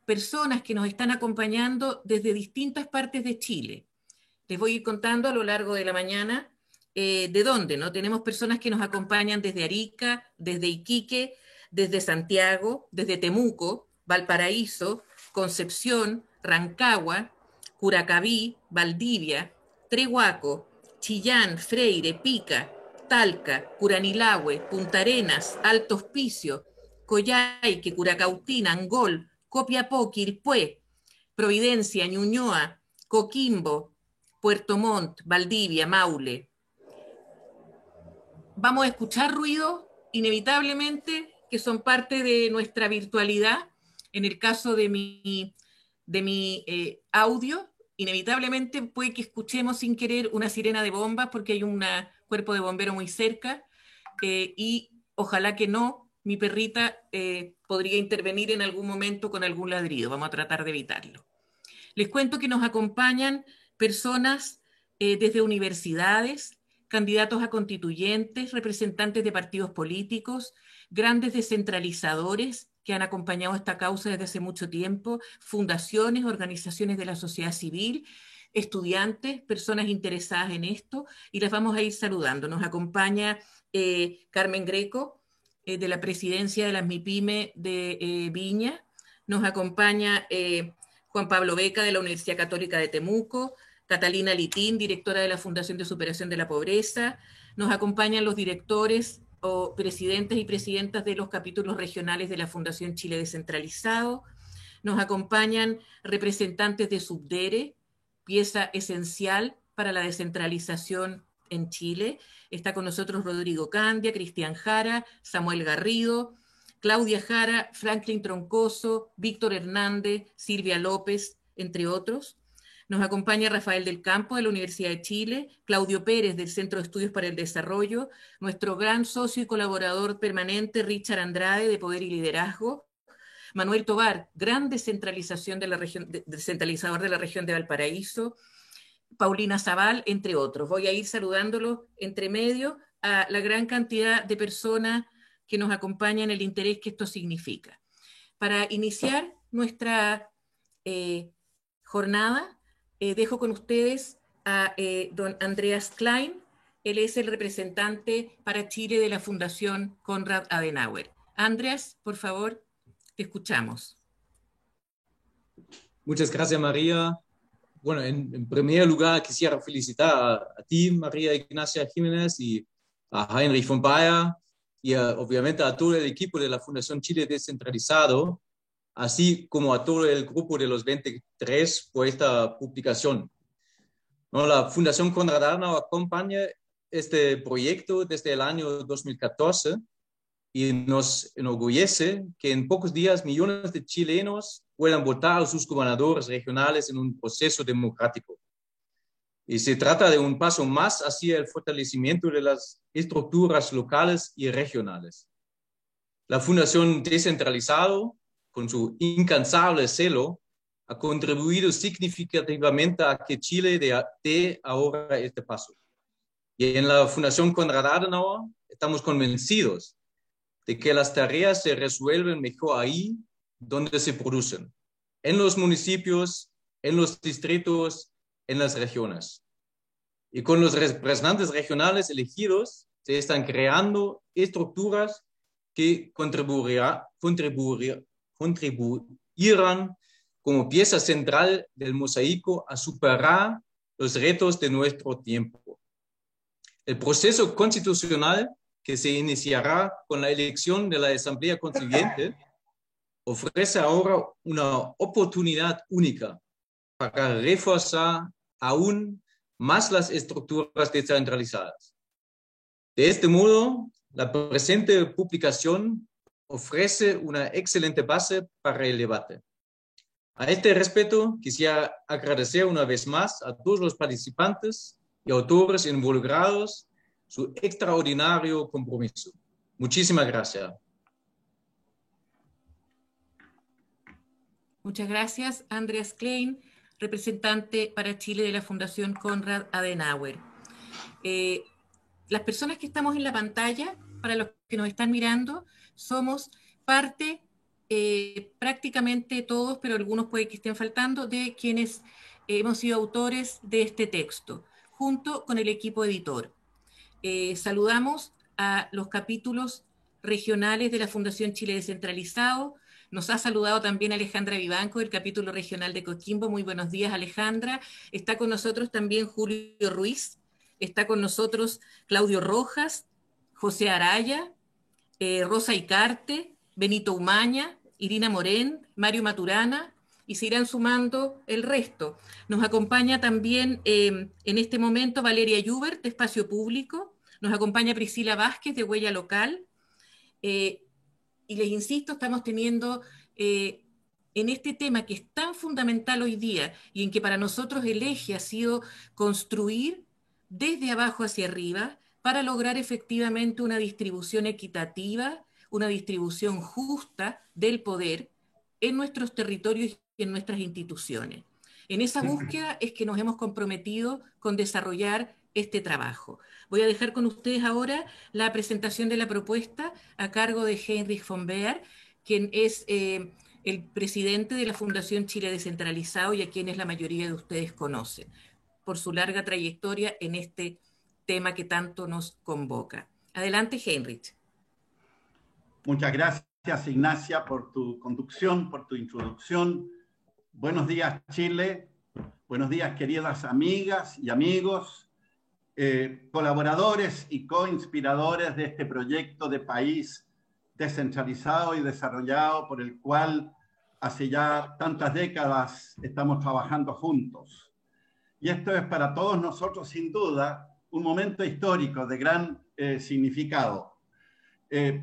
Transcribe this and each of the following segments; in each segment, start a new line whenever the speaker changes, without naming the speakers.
personas que nos están acompañando desde distintas partes de Chile. Les voy a ir contando a lo largo de la mañana de dónde, ¿no? Tenemos personas que nos acompañan desde Arica, desde Iquique, desde Santiago, desde Temuco, Valparaíso, Concepción, Rancagua, Curacaví, Valdivia, Trehuaco, Chillán, Freire, Pica, Talca, Curanilahue, Punta Arenas, Alto Hospicio, Coyhaique, Curacautín, Angol, Copiapó, Quilpué, Providencia, Ñuñoa, Coquimbo, Puerto Montt, Valdivia, Maule. Vamos a escuchar ruidos, inevitablemente, que son parte de nuestra virtualidad. En el caso de mi audio, inevitablemente puede que escuchemos sin querer una sirena de bombas porque hay un cuerpo de bombero muy cerca y ojalá que no, mi perrita podría intervenir en algún momento con algún ladrido. Vamos a tratar de evitarlo. Les cuento que nos acompañan personas desde universidades, candidatos a constituyentes, representantes de partidos políticos, grandes descentralizadores que han acompañado esta causa desde hace mucho tiempo, fundaciones, organizaciones de la sociedad civil, estudiantes, personas interesadas en esto, y las vamos a ir saludando. Nos acompaña Carmen Greco, de la presidencia de las MIPYME de Viña, nos acompaña Juan Pablo Beca, de la Universidad Católica de Temuco, Catalina Litín, directora de la Fundación de Superación de la Pobreza. Nos acompañan los directores o presidentes y presidentas de los capítulos regionales de la Fundación Chile Descentralizado. Nos acompañan representantes de Subdere, pieza esencial para la descentralización en Chile. Está con nosotros Rodrigo Candia, Cristian Jara, Samuel Garrido, Claudia Jara, Franklin Troncoso, Víctor Hernández, Silvia López, entre otros. Nos acompaña Rafael del Campo de la Universidad de Chile, Claudio Pérez del Centro de Estudios para el Desarrollo, nuestro gran socio y colaborador permanente Richard Andrade de Poder y Liderazgo, Manuel Tovar, gran descentralizador de la región de Valparaíso, Paulina Zaval, entre otros. Voy a ir saludándolos entre medio a la gran cantidad de personas que nos acompañan, el interés que esto significa. Para iniciar nuestra jornada, dejo con ustedes a don Andreas Klein. Él es el representante para Chile de la Fundación Konrad Adenauer. Andreas, por favor, te escuchamos.
Muchas gracias, María. Bueno, en primer lugar quisiera felicitar a ti, María Ignacia Jiménez, y a Heinrich von Baer, y obviamente a todo el equipo de la Fundación Chile Descentralizado, así como a todo el grupo de los 23 por esta publicación. ¿No? La Fundación Konrad Adenauer acompaña este proyecto desde el año 2014 y nos enorgullece que en pocos días millones de chilenos puedan votar a sus gobernadores regionales en un proceso democrático. Y se trata de un paso más hacia el fortalecimiento de las estructuras locales y regionales. La Fundación Descentralizado, con su incansable celo, ha contribuido significativamente a que Chile dé ahora este paso. Y en la Fundación Konrad Adenauer estamos convencidos de que las tareas se resuelven mejor ahí donde se producen, en los municipios, en los distritos, en las regiones. Y con los representantes regionales elegidos se están creando estructuras que contribuirán como pieza central del mosaico a superar los retos de nuestro tiempo. El proceso constitucional que se iniciará con la elección de la Asamblea Constituyente ofrece ahora una oportunidad única para reforzar aún más las estructuras descentralizadas. De este modo, la presente publicación ofrece una excelente base para el debate. A este respecto, quisiera agradecer una vez más a todos los participantes y autores involucrados su extraordinario compromiso. Muchísimas gracias.
Muchas gracias, Andreas Klein, representante para Chile de la Fundación Konrad Adenauer. Las personas que estamos en la pantalla, para los que nos están mirando, somos parte prácticamente todos, pero algunos puede que estén faltando, de quienes hemos sido autores de este texto, junto con el equipo editor. Saludamos a los capítulos regionales de la Fundación Chile Descentralizado. Nos ha saludado también Alejandra Vivanco, del capítulo regional de Coquimbo. Muy buenos días, Alejandra. Está con nosotros también Julio Ruiz. Está con nosotros Claudio Rojas, José Araya, Rosa Icarte, Benito Umaña, Irina Morén, Mario Maturana, y se irán sumando el resto. Nos acompaña también en este momento Valeria Yubert, de Espacio Público. Nos acompaña Priscila Vázquez, de Huella Local. Y les insisto, estamos teniendo en este tema que es tan fundamental hoy día y en que para nosotros el eje ha sido construir desde abajo hacia arriba para lograr efectivamente una distribución equitativa, una distribución justa del poder en nuestros territorios y en nuestras instituciones. En esa búsqueda es que nos hemos comprometido con desarrollar este trabajo. Voy a dejar con ustedes ahora la presentación de la propuesta a cargo de Heinrich von Baer, quien es el presidente de la Fundación Chile Descentralizado y a quienes la mayoría de ustedes conocen, por su larga trayectoria en este tema que tanto nos convoca. Adelante, Heinrich.
Muchas gracias, Ignacia, por tu conducción, por tu introducción. Buenos días, Chile. Buenos días, queridas amigas y amigos, colaboradores y co-inspiradores de este proyecto de país descentralizado y desarrollado por el cual hace ya tantas décadas estamos trabajando juntos. Y esto es para todos nosotros, sin duda, un momento histórico de gran significado,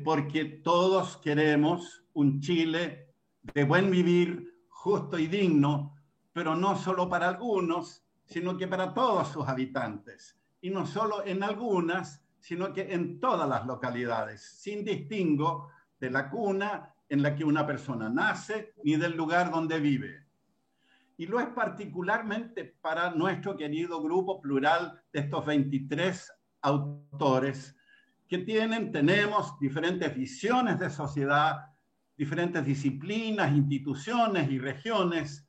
porque todos queremos un Chile de buen vivir, justo y digno, pero no solo para algunos, sino que para todos sus habitantes. Y no solo en algunas, sino que en todas las localidades, sin distingo de la cuna en la que una persona nace ni del lugar donde vive. Y lo es particularmente para nuestro querido grupo plural de estos 23 autores que tenemos diferentes visiones de sociedad, diferentes disciplinas, instituciones y regiones,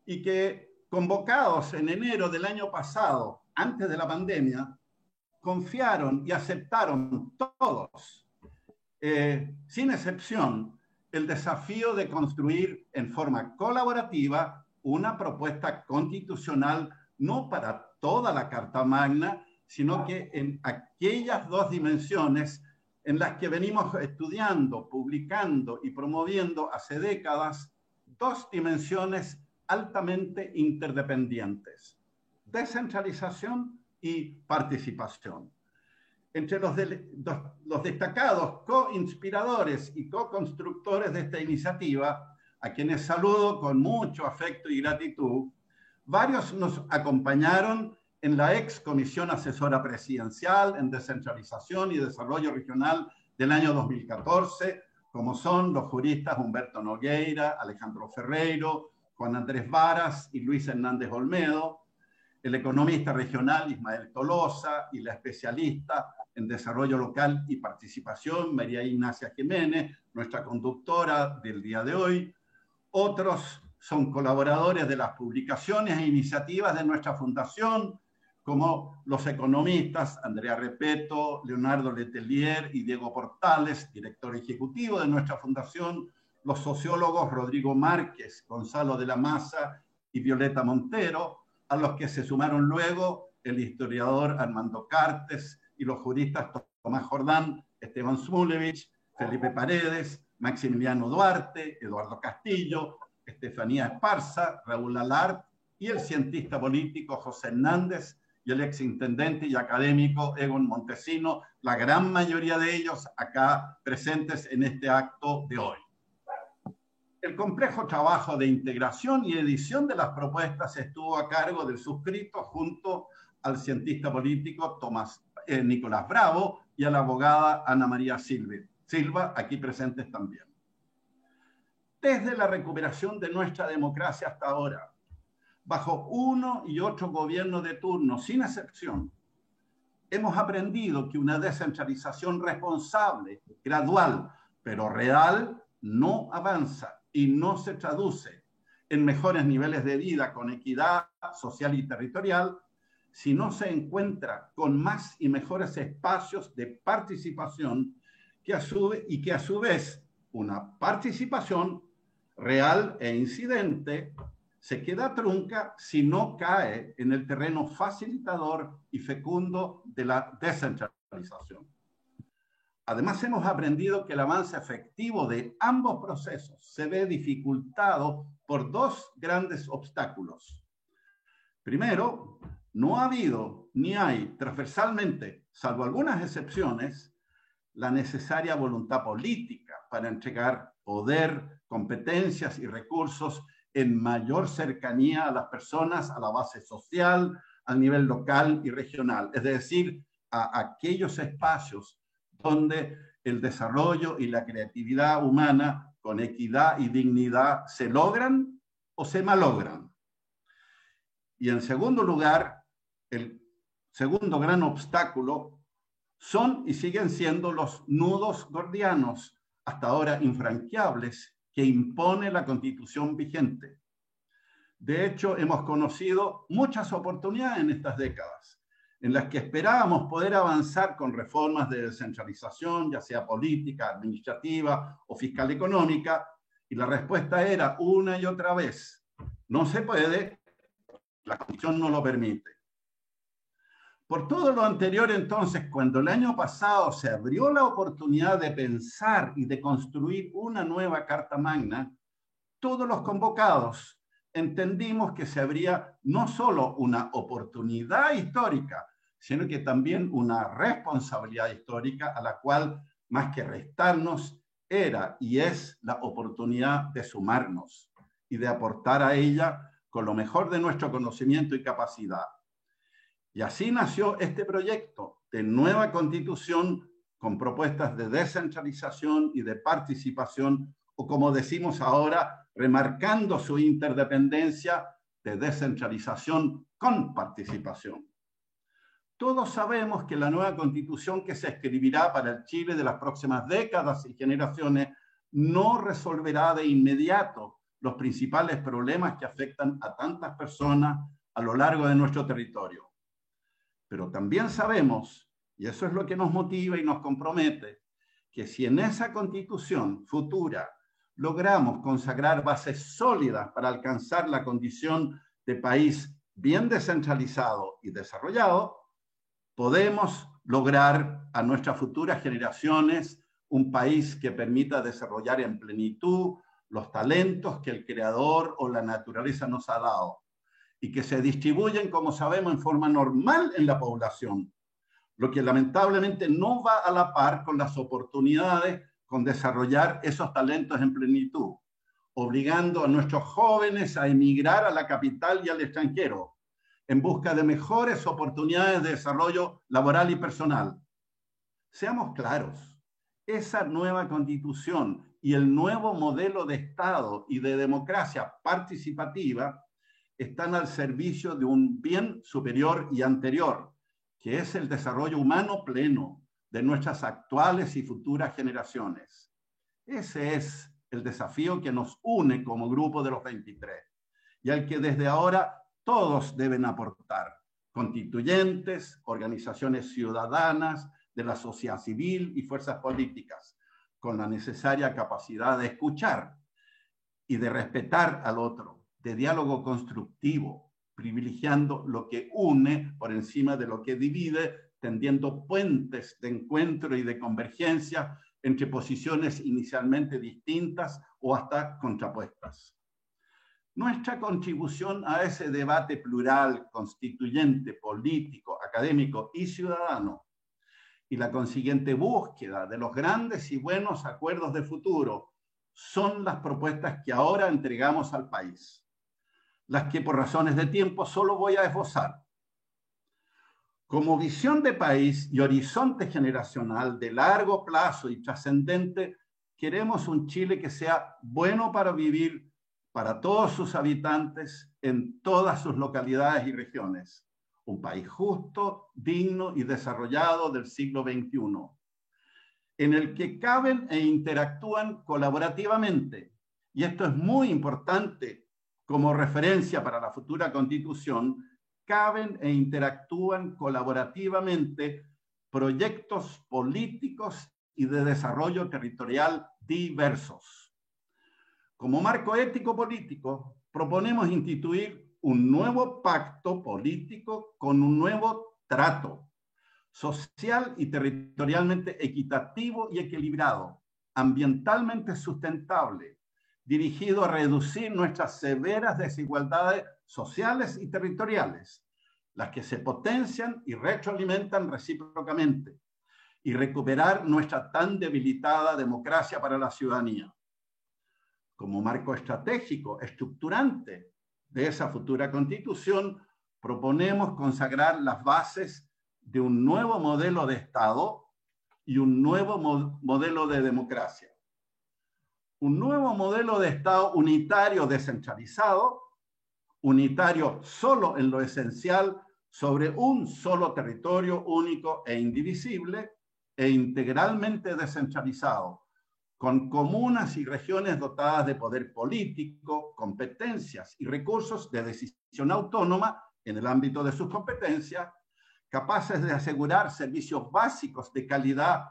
y que convocados en enero del año pasado, antes de la pandemia, confiaron y aceptaron todos, sin excepción, el desafío de construir en forma colaborativa una propuesta constitucional no para toda la Carta Magna, sino que en aquellas dos dimensiones en las que venimos estudiando, publicando y promoviendo hace décadas, dos dimensiones altamente interdependientes: descentralización y participación. Entre los destacados co-inspiradores y co-constructores de esta iniciativa, a quienes saludo con mucho afecto y gratitud, varios nos acompañaron en la ex Comisión Asesora Presidencial en Descentralización y Desarrollo Regional del año 2014, como son los juristas Humberto Nogueira, Alejandro Ferreiro, Juan Andrés Varas y Luis Hernández Olmedo, el economista regional Ismael Tolosa y la especialista en desarrollo local y participación María Ignacia Jiménez, nuestra conductora del día de hoy. Otros son colaboradores de las publicaciones e iniciativas de nuestra fundación, como los economistas Andrea Repeto, Leonardo Letelier y Diego Portales, director ejecutivo de nuestra fundación, los sociólogos Rodrigo Márquez, Gonzalo de la Maza y Violeta Montero, a los que se sumaron luego el historiador Armando Cartes y los juristas Tomás Jordán, Esteban Smulevich, Felipe Paredes, Maximiliano Duarte, Eduardo Castillo, Estefanía Esparza, Raúl Alart y el cientista político José Hernández y el exintendente y académico Egon Montesino, la gran mayoría de ellos acá presentes en este acto de hoy. El complejo trabajo de integración y edición de las propuestas estuvo a cargo del suscrito junto al cientista político Nicolás Bravo y a la abogada Ana María Silva, aquí presentes también. Desde la recuperación de nuestra democracia hasta ahora, bajo uno y otro gobierno de turno, sin excepción, hemos aprendido que una descentralización responsable, gradual, pero real, no avanza y no se traduce en mejores niveles de vida con equidad social y territorial si no se encuentra con más y mejores espacios de participación que a su vez una participación real e incidente se queda trunca si no cae en el terreno facilitador y fecundo de la descentralización. Además, hemos aprendido que el avance efectivo de ambos procesos se ve dificultado por dos grandes obstáculos. Primero, no ha habido ni hay transversalmente, salvo algunas excepciones, la necesaria voluntad política para entregar poder, competencias y recursos en mayor cercanía a las personas, a la base social, al nivel local y regional, es decir, a aquellos espacios donde el desarrollo y la creatividad humana con equidad y dignidad se logran o se malogran. Y en segundo lugar, el segundo gran obstáculo son y siguen siendo los nudos gordianos, hasta ahora infranqueables, que impone la Constitución vigente. De hecho, hemos conocido muchas oportunidades en estas décadas, en las que esperábamos poder avanzar con reformas de descentralización, ya sea política, administrativa o fiscal económica, y la respuesta era una y otra vez: no se puede, la Constitución no lo permite. Por todo lo anterior, entonces, cuando el año pasado se abrió la oportunidad de pensar y de construir una nueva Carta Magna, todos los convocados entendimos que se abría no solo una oportunidad histórica, sino que también una responsabilidad histórica a la cual, más que restarnos, era y es la oportunidad de sumarnos y de aportar a ella con lo mejor de nuestro conocimiento y capacidad. Y así nació este proyecto de nueva Constitución con propuestas de descentralización y de participación, o como decimos ahora, remarcando su interdependencia, de descentralización con participación. Todos sabemos que la nueva Constitución que se escribirá para el Chile de las próximas décadas y generaciones no resolverá de inmediato los principales problemas que afectan a tantas personas a lo largo de nuestro territorio. Pero también sabemos, y eso es lo que nos motiva y nos compromete, que si en esa Constitución futura logramos consagrar bases sólidas para alcanzar la condición de país bien descentralizado y desarrollado, podemos lograr a nuestras futuras generaciones un país que permita desarrollar en plenitud los talentos que el creador o la naturaleza nos ha dado y que se distribuyen, como sabemos, en forma normal en la población, lo que lamentablemente no va a la par con las oportunidades con desarrollar esos talentos en plenitud, obligando a nuestros jóvenes a emigrar a la capital y al extranjero, en busca de mejores oportunidades de desarrollo laboral y personal. Seamos claros, esa nueva Constitución y el nuevo modelo de Estado y de democracia participativa están al servicio de un bien superior y anterior, que es el desarrollo humano pleno de nuestras actuales y futuras generaciones. Ese es el desafío que nos une como grupo de los 23 y al que desde ahora todos deben aportar: constituyentes, organizaciones ciudadanas, de la sociedad civil y fuerzas políticas, con la necesaria capacidad de escuchar y de respetar al otro, de diálogo constructivo, privilegiando lo que une por encima de lo que divide, tendiendo puentes de encuentro y de convergencia entre posiciones inicialmente distintas o hasta contrapuestas. Nuestra contribución a ese debate plural, constituyente, político, académico y ciudadano, y la consiguiente búsqueda de los grandes y buenos acuerdos de futuro, son las propuestas que ahora entregamos al país, las que por razones de tiempo solo voy a esbozar. Como visión de país y horizonte generacional de largo plazo y trascendente, queremos un Chile que sea bueno para vivir para todos sus habitantes en todas sus localidades y regiones. Un país justo, digno y desarrollado del siglo XXI. en el que caben e interactúan colaborativamente. Y esto es muy importante como referencia para la futura Constitución, caben e interactúan colaborativamente proyectos políticos y de desarrollo territorial diversos. Como marco ético-político, proponemos instituir un nuevo pacto político con un nuevo trato social y territorialmente equitativo y equilibrado, ambientalmente sustentable, dirigido a reducir nuestras severas desigualdades sociales y territoriales, las que se potencian y retroalimentan recíprocamente, y recuperar nuestra tan debilitada democracia para la ciudadanía. Como marco estratégico, estructurante de esa futura Constitución, proponemos consagrar las bases de un nuevo modelo de Estado y un nuevo modelo de democracia. Un nuevo modelo de Estado unitario descentralizado, unitario solo en lo esencial, sobre un solo territorio único e indivisible, e integralmente descentralizado, con comunas y regiones dotadas de poder político, competencias y recursos de decisión autónoma en el ámbito de sus competencias, capaces de asegurar servicios básicos de calidad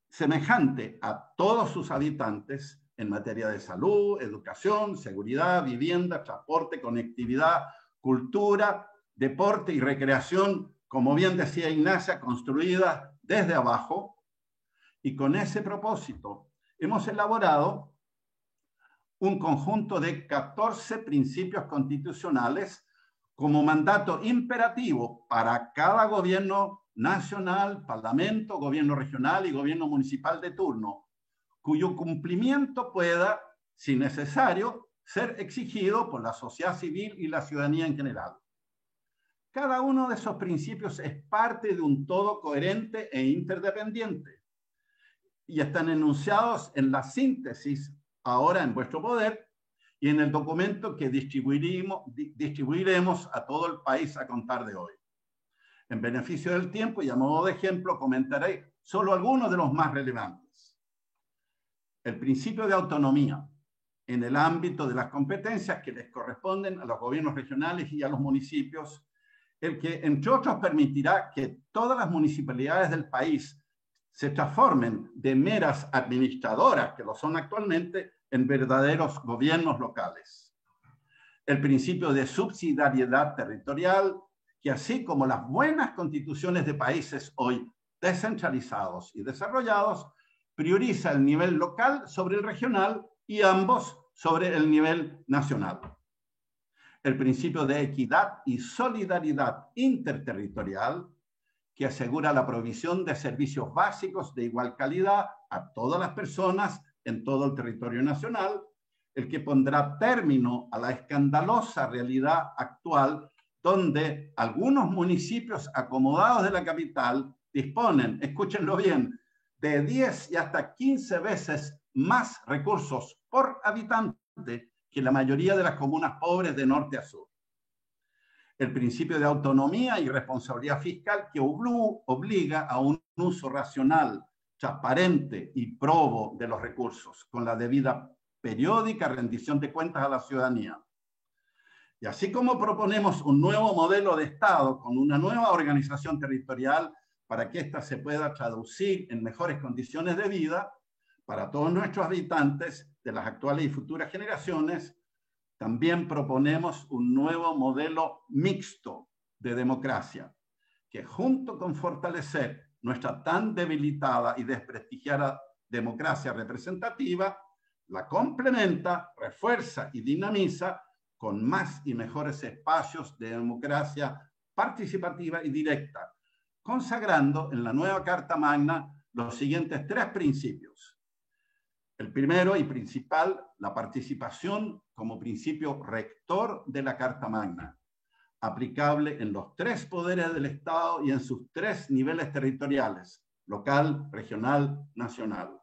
semejante a todos sus habitantes en materia de salud, educación, seguridad, vivienda, transporte, conectividad, cultura, deporte y recreación, como bien decía Ignacia, construida desde abajo. Y con ese propósito hemos elaborado un conjunto de 14 principios constitucionales como mandato imperativo para cada gobierno nacional, parlamento, gobierno regional y gobierno municipal de turno, cuyo cumplimiento pueda, si necesario, ser exigido por la sociedad civil y la ciudadanía en general. Cada uno de esos principios es parte de un todo coherente e interdependiente y están enunciados en la síntesis ahora en vuestro poder y en el documento que distribuiremos a todo el país a contar de hoy. En beneficio del tiempo y a modo de ejemplo, comentaré solo algunos de los más relevantes. El principio de autonomía en el ámbito de las competencias que les corresponden a los gobiernos regionales y a los municipios, el que, entre otros, permitirá que todas las municipalidades del país se transformen de meras administradoras, que lo son actualmente, en verdaderos gobiernos locales. El principio de subsidiariedad territorial, que así como las buenas constituciones de países hoy descentralizados y desarrollados, prioriza el nivel local sobre el regional y ambos sobre el nivel nacional. El principio de equidad y solidaridad interterritorial, que asegura la provisión de servicios básicos de igual calidad a todas las personas en todo el territorio nacional, el que pondrá término a la escandalosa realidad actual donde algunos municipios acomodados de la capital disponen, escúchenlo bien, de 10 y hasta 15 veces más recursos por habitante que la mayoría de las comunas pobres de norte a sur. El principio de autonomía y responsabilidad fiscal que obliga a un uso racional, transparente y probo de los recursos, con la debida periódica rendición de cuentas a la ciudadanía. Y así como proponemos un nuevo modelo de Estado con una nueva organización territorial para que ésta se pueda traducir en mejores condiciones de vida para todos nuestros habitantes de las actuales y futuras generaciones, también proponemos un nuevo modelo mixto de democracia, que junto con fortalecer nuestra tan debilitada y desprestigiada democracia representativa, la complementa, refuerza y dinamiza con más y mejores espacios de democracia participativa y directa, consagrando en la nueva Carta Magna los siguientes 3 principios. El primero y principal, la participación como principio rector de la Carta Magna, aplicable en los 3 poderes del Estado y en sus 3 niveles territoriales, local, regional, nacional.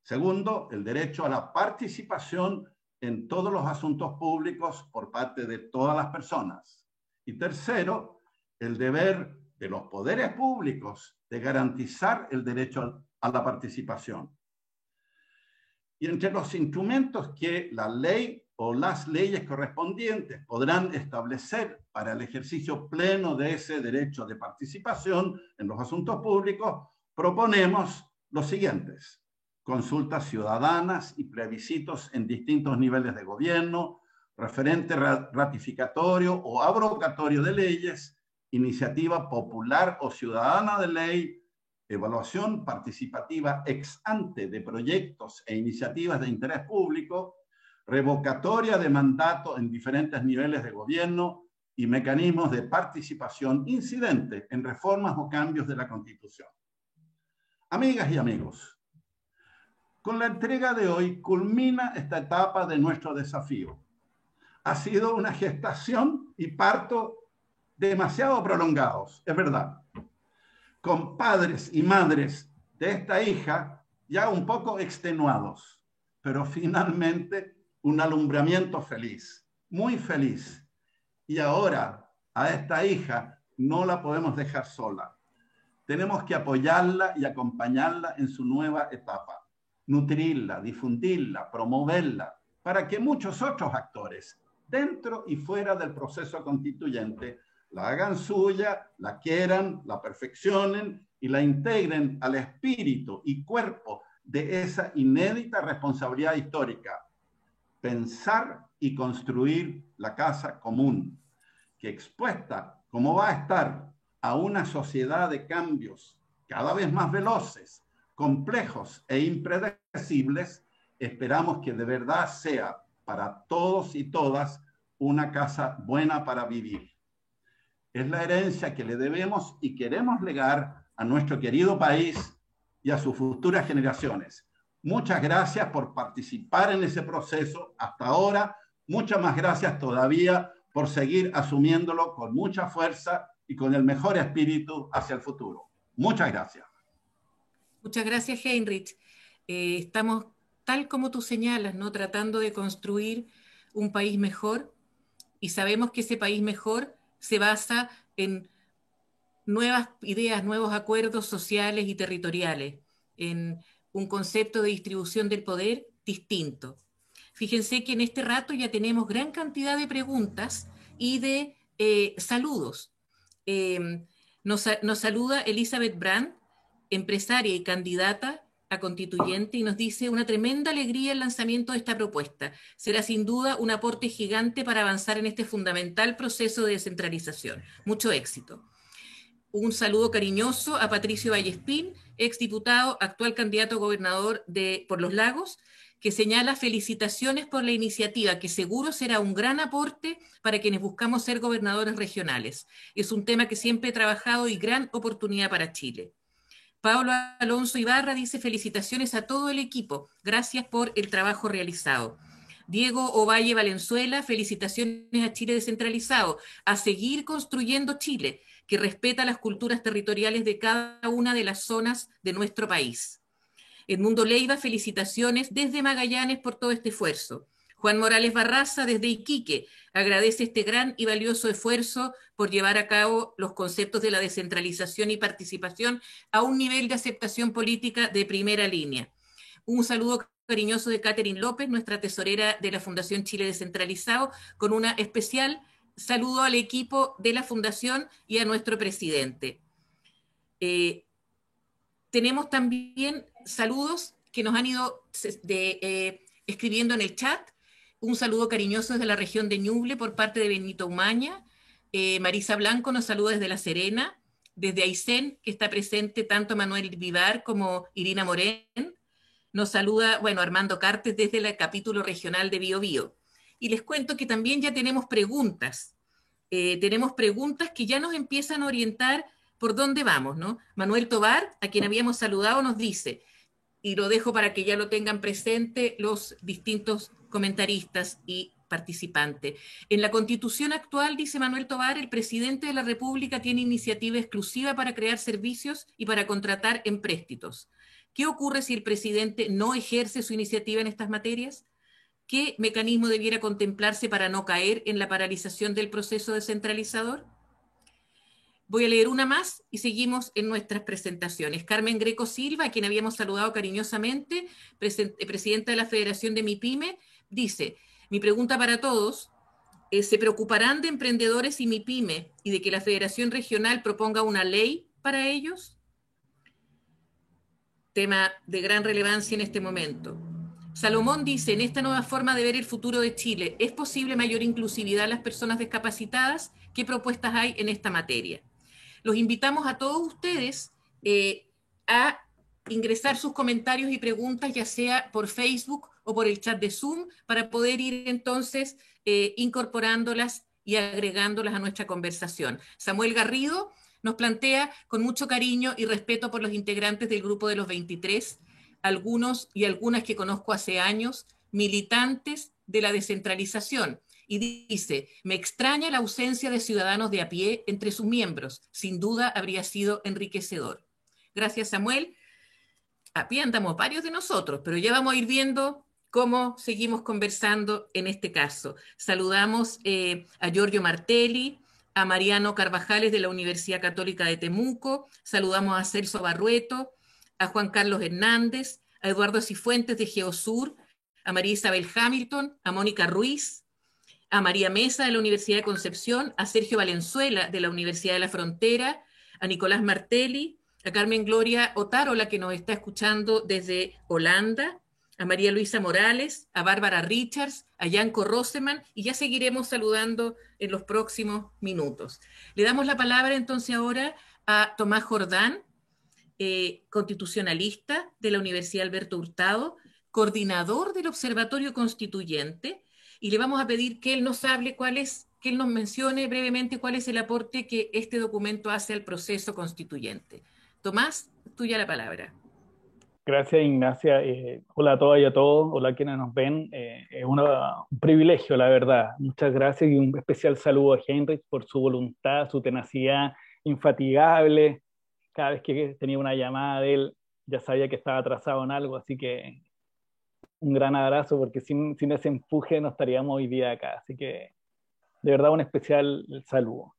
Segundo, el derecho a la participación en todos los asuntos públicos por parte de todas las personas. Y tercero, el deber de los poderes públicos de garantizar el derecho a la participación. Y entre los instrumentos que la ley o las leyes correspondientes podrán establecer para el ejercicio pleno de ese derecho de participación en los asuntos públicos, proponemos los siguientes: consultas ciudadanas y plebiscitos en distintos niveles de gobierno, referente ratificatorio o abrogatorio de leyes, iniciativa popular o ciudadana de ley, evaluación participativa ex ante de proyectos e iniciativas de interés público, revocatoria de mandato en diferentes niveles de gobierno y mecanismos de participación incidente en reformas o cambios de la Constitución. Amigas y amigos, con la entrega de hoy culmina esta etapa de nuestro desafío. Ha sido una gestación y parto demasiado prolongados, es verdad, con padres y madres de esta hija ya un poco extenuados, pero finalmente un alumbramiento feliz, muy feliz. Y ahora a esta hija no la podemos dejar sola. Tenemos que apoyarla y acompañarla en su nueva etapa, nutrirla, difundirla, promoverla, para que muchos otros actores, dentro y fuera del proceso constituyente, la hagan suya, la quieran, la perfeccionen y la integren al espíritu y cuerpo de esa inédita responsabilidad histórica: pensar y construir la casa común, que expuesta como va a estar a una sociedad de cambios cada vez más veloces, complejos e impredecibles, esperamos que de verdad sea para todos y todas una casa buena para vivir. Es la herencia que le debemos y queremos legar a nuestro querido país y a sus futuras generaciones. Muchas gracias por participar en ese proceso hasta ahora. Muchas más gracias todavía por seguir asumiéndolo con mucha fuerza y con el mejor espíritu hacia el futuro. Muchas gracias.
Muchas gracias, Heinrich. Estamos, tal como tú señalas, ¿no?, tratando de construir un país mejor, y sabemos que ese país mejor se basa en nuevas ideas, nuevos acuerdos sociales y territoriales, en un concepto de distribución del poder distinto. Fíjense que en este rato ya tenemos gran cantidad de preguntas y de saludos. Nos saluda Elizabeth Brand, empresaria y candidata a constituyente, y nos dice: una tremenda alegría el lanzamiento de esta propuesta. Será sin duda un aporte gigante para avanzar en este fundamental proceso de descentralización. Mucho éxito. Un saludo cariñoso a Patricio Vallespín, exdiputado, actual candidato a gobernador por Los Lagos, que señala: felicitaciones por la iniciativa, que seguro será un gran aporte para quienes buscamos ser gobernadores regionales. Es un tema que siempre he trabajado y gran oportunidad para Chile. Pablo Alonso Ibarra dice: felicitaciones a todo el equipo, gracias por el trabajo realizado. Diego Ovalle Valenzuela: felicitaciones a Chile Descentralizado, a seguir construyendo Chile, que respeta las culturas territoriales de cada una de las zonas de nuestro país. Edmundo Leiva: felicitaciones desde Magallanes por todo este esfuerzo. Juan Morales Barraza, desde Iquique, agradece este gran y valioso esfuerzo por llevar a cabo los conceptos de la descentralización y participación a un nivel de aceptación política de primera línea. Un saludo cariñoso de Catherine López, nuestra tesorera de la Fundación Chile Descentralizado, con una especial saludo al equipo de la Fundación y a nuestro presidente. Tenemos también saludos que nos han ido escribiendo en el chat. Un saludo cariñoso desde la región de Ñuble por parte de Benito Umaña. Marisa Blanco nos saluda desde La Serena. Desde Aysén, que está presente tanto Manuel Vivar como Irina Morén. Nos saluda, bueno, Armando Cartes desde el capítulo regional de Bio Bio. Y les cuento que también ya tenemos preguntas. Tenemos preguntas que ya nos empiezan a orientar por dónde vamos, ¿no? Manuel Tobar, a quien habíamos saludado, nos dice, y lo dejo para que ya lo tengan presente los distintos comentaristas y participantes. En la Constitución actual, dice Manuel Tobar, el presidente de la República tiene iniciativa exclusiva para crear servicios y para contratar empréstitos. ¿Qué ocurre si el presidente no ejerce su iniciativa en estas materias? ¿Qué mecanismo debiera contemplarse para no caer en la paralización del proceso descentralizador? Voy a leer una más y seguimos en nuestras presentaciones. Carmen Greco Silva, a quien habíamos saludado cariñosamente, presidenta de la Federación de MIPYME, dice, mi pregunta para todos, ¿se preocuparán de emprendedores y MIPYME y de que la Federación Regional proponga una ley para ellos? Tema de gran relevancia en este momento. Salomón dice, en esta nueva forma de ver el futuro de Chile, ¿es posible mayor inclusividad a las personas discapacitadas? ¿Qué propuestas hay en esta materia? Los invitamos a todos ustedes a ingresar sus comentarios y preguntas, ya sea por Facebook o por el chat de Zoom, para poder ir entonces incorporándolas y agregándolas a nuestra conversación. Samuel Garrido nos plantea con mucho cariño y respeto por los integrantes del grupo de los 23, algunos y algunas que conozco hace años, militantes de la descentralización. Y dice, me extraña la ausencia de ciudadanos de a pie entre sus miembros. Sin duda habría sido enriquecedor. Gracias, Samuel. A pie andamos varios de nosotros, pero ya vamos a ir viendo cómo seguimos conversando en este caso. Saludamos a Giorgio Martelli, a Mariano Carvajales de la Universidad Católica de Temuco, saludamos a Celso Barrueto, a Juan Carlos Hernández, a Eduardo Cifuentes de Geosur, a María Isabel Hamilton, a Mónica Ruiz, a María Mesa de la Universidad de Concepción, a Sergio Valenzuela de la Universidad de la Frontera, a Nicolás Martelli, a Carmen Gloria Otárola, que nos está escuchando desde Holanda, a María Luisa Morales, a Bárbara Richards, a Yanko Roseman, y ya seguiremos saludando en los próximos minutos. Le damos la palabra entonces ahora a Tomás Jordán, constitucionalista de la Universidad Alberto Hurtado, coordinador del Observatorio Constituyente, y le vamos a pedir que él nos hable que él nos mencione brevemente cuál es el aporte que este documento hace al proceso constituyente. Tomás, tuya la palabra.
Gracias, Ignacia. Hola a todas y a todos, hola a quienes nos ven. Es un privilegio, la verdad. Muchas gracias y un especial saludo a Heinrich por su voluntad, su tenacidad infatigable. Cada vez que tenía una llamada de él, ya sabía que estaba atrasado en algo, así que un gran abrazo, porque sin ese empuje no estaríamos hoy día acá. Así que, de verdad, un especial saludo.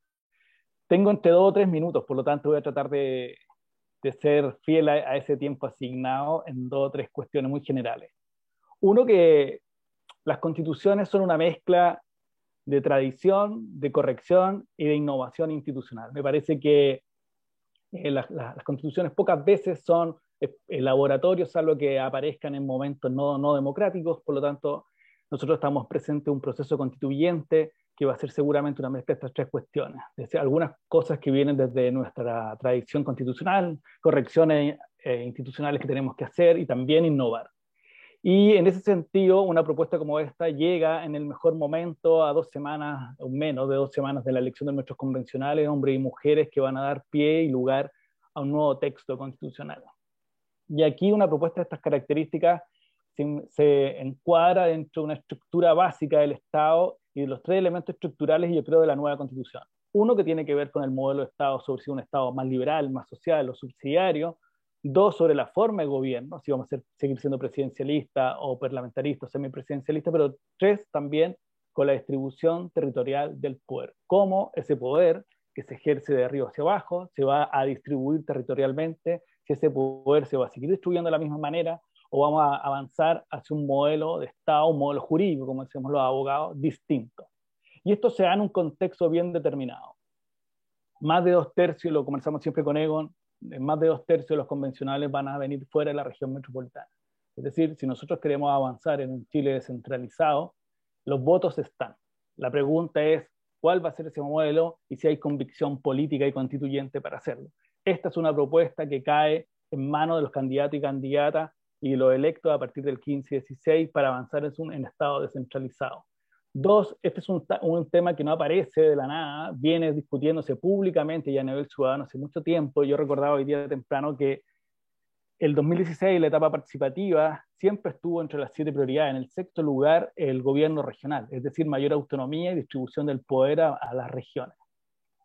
Tengo entre 2 o 3 minutos, por lo tanto voy a tratar de ser fiel a ese tiempo asignado en 2 o 3 cuestiones muy generales. Uno, que las constituciones son una mezcla de tradición, de corrección y de innovación institucional. Me parece que las constituciones pocas veces son laboratorios, salvo que aparezcan en momentos no democráticos. Por lo tanto, nosotros estamos presentes en un proceso constituyente que va a ser seguramente una mezcla de estas 3 cuestiones. Es decir, algunas cosas que vienen desde nuestra tradición constitucional, correcciones institucionales que tenemos que hacer y también innovar. Y en ese sentido, una propuesta como esta llega en el mejor momento, a 2 semanas o menos de 2 semanas de la elección de nuestros convencionales, hombres y mujeres que van a dar pie y lugar a un nuevo texto constitucional. Y aquí una propuesta de estas características se encuadra dentro de una estructura básica del Estado y de los 3 elementos estructurales, yo creo, de la nueva Constitución. Uno, que tiene que ver con el modelo de Estado, sobre si un Estado más liberal, más social o subsidiario. 2, sobre la forma de gobierno, si vamos a seguir siendo presidencialista o parlamentarista o semipresidencialista, pero 3, también con la distribución territorial del poder. Cómo ese poder que se ejerce de arriba hacia abajo se va a distribuir territorialmente, si ese poder se va a seguir distribuyendo de la misma manera, o vamos a avanzar hacia un modelo de Estado, un modelo jurídico, como decimos los abogados, distinto. Y esto se da en un contexto bien determinado. Más de 2/3, lo conversamos siempre con Egon, más de 2/3 de los convencionales van a venir fuera de la región metropolitana. Es decir, si nosotros queremos avanzar en un Chile descentralizado, los votos están. La pregunta es, ¿cuál va a ser ese modelo y si hay convicción política y constituyente para hacerlo? Esta es una propuesta que cae en manos de los candidatos y candidatas y los electos a partir del 15-16 para avanzar en un Estado descentralizado. 2, este es un tema que no aparece de la nada, viene discutiéndose públicamente y a nivel ciudadano hace mucho tiempo. Yo recordaba hoy día temprano que el 2016, la etapa participativa, siempre estuvo entre las 7 prioridades. En el 6º lugar, el gobierno regional, es decir, mayor autonomía y distribución del poder a las regiones.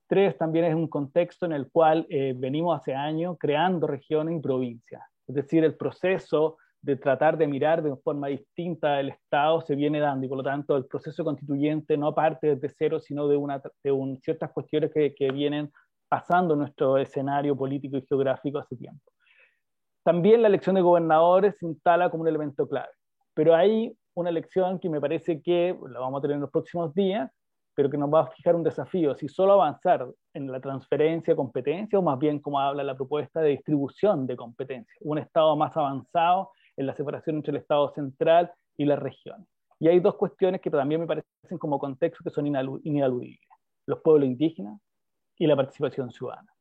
3, también es un contexto en el cual venimos hace años creando regiones y provincias. Es decir, el proceso de tratar de mirar de forma distinta el Estado se viene dando, y por lo tanto el proceso constituyente no parte desde cero, sino de ciertas cuestiones que vienen pasando nuestro escenario político y geográfico hace tiempo. También la elección de gobernadores se instala como un elemento clave, pero hay una elección que me parece que la vamos a tener en los próximos días, pero que nos va a fijar un desafío, si solo avanzar en la transferencia de competencia o más bien, como habla la propuesta, de distribución de competencias, un Estado más avanzado en la separación entre el Estado central y las regiones. Y hay dos cuestiones que también me parecen como contexto que son ineludibles: los pueblos indígenas y la participación ciudadana.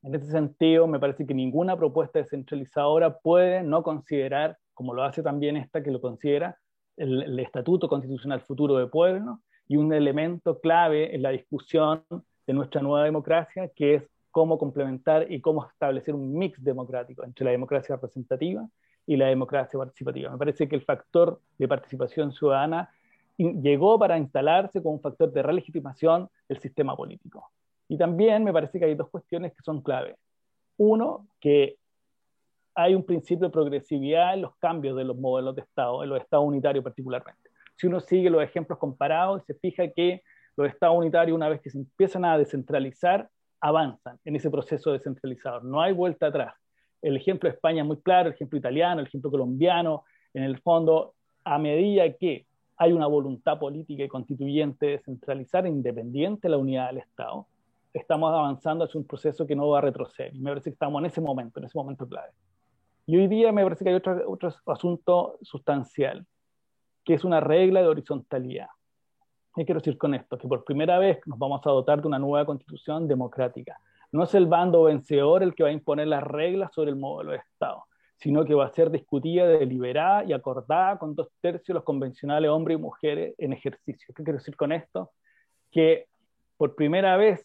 En ese sentido, me parece que ninguna propuesta descentralizadora puede no considerar, como lo hace también esta que lo considera, el Estatuto Constitucional Futuro de Pueblo, y un elemento clave en la discusión de nuestra nueva democracia, que es cómo complementar y cómo establecer un mix democrático entre la democracia representativa y la democracia participativa. Me parece que el factor de participación ciudadana llegó para instalarse como un factor de relegitimación del sistema político. Y también me parece que hay dos cuestiones que son clave. Uno, que hay un principio de progresividad en los cambios de los modelos de Estado, en los Estados unitarios particularmente. Si uno sigue los ejemplos comparados, se fija que los Estados unitarios, una vez que se empiezan a descentralizar, avanzan en ese proceso descentralizador. No hay vuelta atrás. El ejemplo de España es muy claro, el ejemplo italiano, el ejemplo colombiano. En el fondo, a medida que hay una voluntad política y constituyente de descentralizar independiente de la unidad del Estado, estamos avanzando hacia un proceso que no va a retroceder. Y me parece que estamos en ese momento clave. Y hoy día me parece que hay otro asunto sustancial, que es una regla de horizontalidad. ¿Qué quiero decir con esto? Que por primera vez nos vamos a dotar de una nueva constitución democrática. No es el bando vencedor el que va a imponer las reglas sobre el modelo de Estado, sino que va a ser discutida, deliberada y acordada con 2/3 de los convencionales hombres y mujeres en ejercicio. ¿Qué quiero decir con esto? Que por primera vez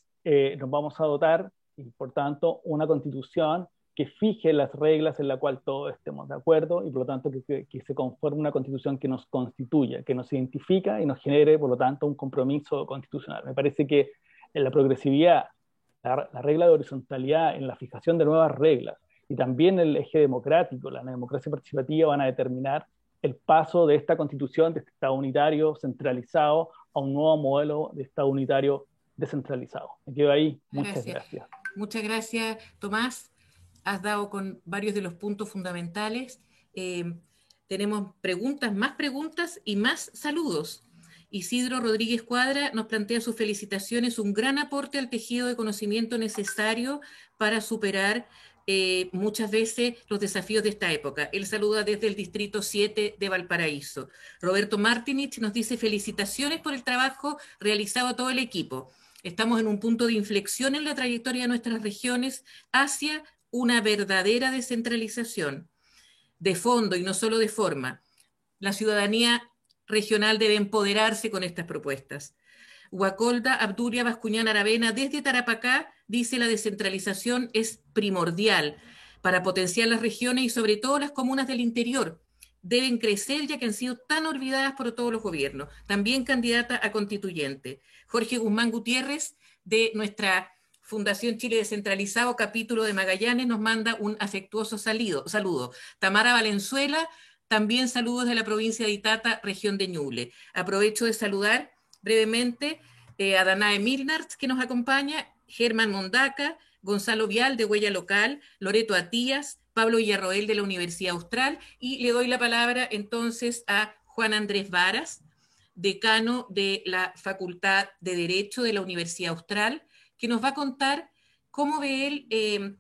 nos vamos a dotar, y por tanto, una constitución que fije las reglas en las cuales todos estemos de acuerdo y por lo tanto que se conforme una constitución que nos constituya, que nos identifica y nos genere por lo tanto un compromiso constitucional. Me parece que en la progresividad, la regla de horizontalidad en la fijación de nuevas reglas y también el eje democrático, la democracia participativa van a determinar el paso de esta constitución, de este Estado unitario centralizado a un nuevo modelo de Estado unitario descentralizado. Me quedo ahí. Muchas gracias.
Muchas gracias, Tomás. Has dado con varios de los puntos fundamentales. Tenemos más preguntas y más saludos. Isidro Rodríguez Cuadra nos plantea sus felicitaciones, un gran aporte al tejido de conocimiento necesario para superar muchas veces los desafíos de esta época. Él saluda desde el Distrito 7 de Valparaíso. Roberto Martinich nos dice felicitaciones por el trabajo realizado a todo el equipo. Estamos en un punto de inflexión en la trayectoria de nuestras regiones hacia una verdadera descentralización de fondo y no solo de forma. La ciudadanía regional debe empoderarse con estas propuestas. Guacolda Abdulia Bascuñán Aravena desde Tarapacá dice la descentralización es primordial para potenciar las regiones y sobre todo las comunas del interior. Deben crecer ya que han sido tan olvidadas por todos los gobiernos. También candidata a constituyente. Jorge Guzmán Gutiérrez de nuestra Fundación Chile Descentralizado, capítulo de Magallanes, nos manda un afectuoso saludo. Tamara Valenzuela, también saludos de la provincia de Itata, región de Ñuble. Aprovecho de saludar brevemente a Danae Milnarts, que nos acompaña, Germán Mondaca, Gonzalo Vial, de Huella Local, Loreto Atías, Pablo Villarroel, de la Universidad Austral, y le doy la palabra entonces a Juan Andrés Varas, decano de la Facultad de Derecho de la Universidad Austral, que nos va a contar cómo ve él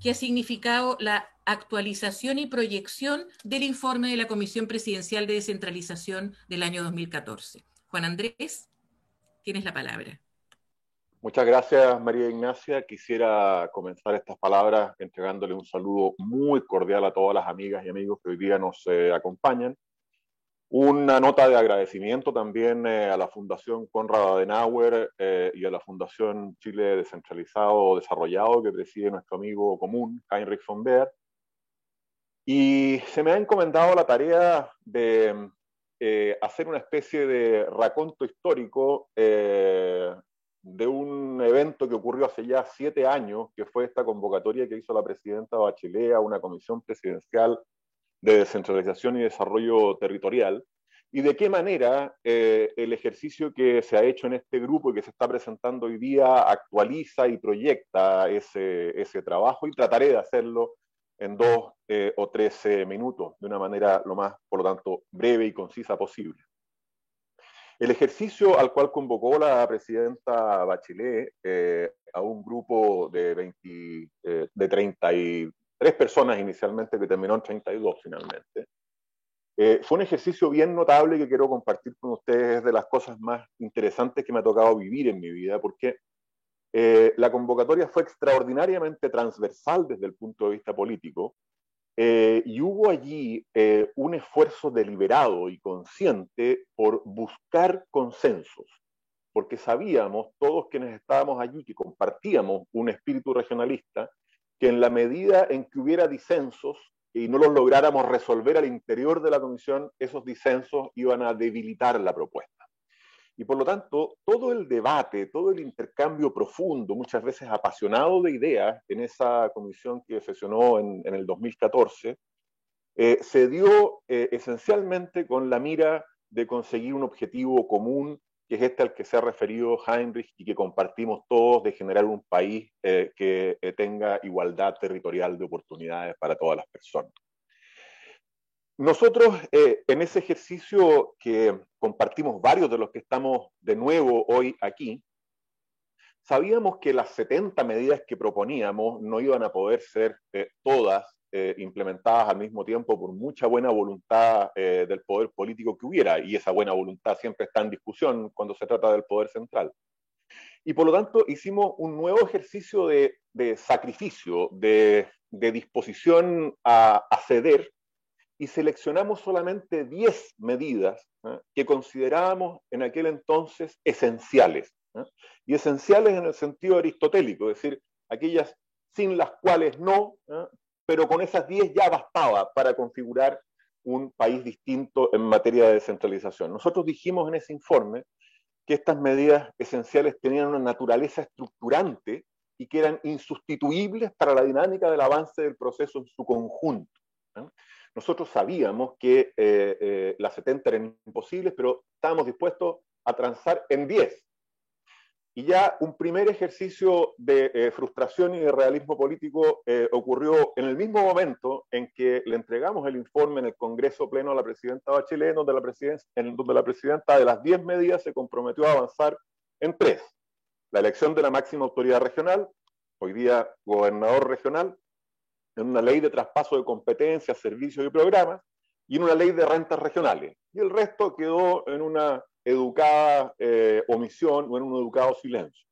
qué ha significado la actualización y proyección del informe de la Comisión Presidencial de Descentralización del año 2014. Juan Andrés, tienes la palabra.
Muchas gracias, María Ignacia. Quisiera comenzar estas palabras entregándole un saludo muy cordial a todas las amigas y amigos que hoy día nos acompañan. Una nota de agradecimiento también a la Fundación Konrad Adenauer y a la Fundación Chile Descentralizado o Desarrollado que preside nuestro amigo común, Heinrich von Beer. Y se me ha encomendado la tarea de hacer una especie de raconto histórico de un evento que ocurrió hace ya 7 años, que fue esta convocatoria que hizo la presidenta Bachelet a una comisión presidencial de descentralización y desarrollo territorial, y de qué manera el ejercicio que se ha hecho en este grupo y que se está presentando hoy día actualiza y proyecta ese trabajo, y trataré de hacerlo en 2 o 3 minutos, de una manera lo más, por lo tanto, breve y concisa posible. El ejercicio al cual convocó la presidenta Bachelet a un grupo de 33 personas inicialmente, que terminó en 32 finalmente, fue un ejercicio bien notable que quiero compartir con ustedes. Es de las cosas más interesantes que me ha tocado vivir en mi vida, porque la convocatoria fue extraordinariamente transversal desde el punto de vista político, y hubo allí un esfuerzo deliberado y consciente por buscar consensos, porque sabíamos, todos quienes estábamos allí, que compartíamos un espíritu regionalista, que en la medida en que hubiera disensos y no los lográramos resolver al interior de la comisión, esos disensos iban a debilitar la propuesta. Y por lo tanto, todo el debate, todo el intercambio profundo, muchas veces apasionado de ideas, en esa comisión que sesionó en el 2014, se dio esencialmente con la mira de conseguir un objetivo común, que es este al que se ha referido Heinrich y que compartimos todos, de generar un país que tenga igualdad territorial de oportunidades para todas las personas. Nosotros, en ese ejercicio que compartimos varios de los que estamos de nuevo hoy aquí, sabíamos que las 70 medidas que proponíamos no iban a poder ser todas implementadas al mismo tiempo, por mucha buena voluntad del poder político que hubiera, y esa buena voluntad siempre está en discusión cuando se trata del poder central. Y por lo tanto hicimos un nuevo ejercicio de sacrificio, de disposición a ceder, y seleccionamos solamente 10 medidas que considerábamos en aquel entonces esenciales. Y esenciales en el sentido aristotélico, es decir, aquellas sin las cuales no, pero con esas 10 ya bastaba para configurar un país distinto en materia de descentralización. Nosotros dijimos en ese informe que estas medidas esenciales tenían una naturaleza estructurante y que eran insustituibles para la dinámica del avance del proceso en su conjunto. Nosotros sabíamos que las 70 eran imposibles, pero estábamos dispuestos a transar en 10. Y ya un primer ejercicio de frustración y de realismo político ocurrió en el mismo momento en que le entregamos el informe en el Congreso Pleno a la presidenta Bachelet, donde la presidenta de las 10 medidas se comprometió a avanzar en 3. La elección de la máxima autoridad regional, hoy día gobernador regional, en una ley de traspaso de competencias, servicios y programas, y en una ley de rentas regionales. Y el resto quedó en una educada omisión o en un educado silencio.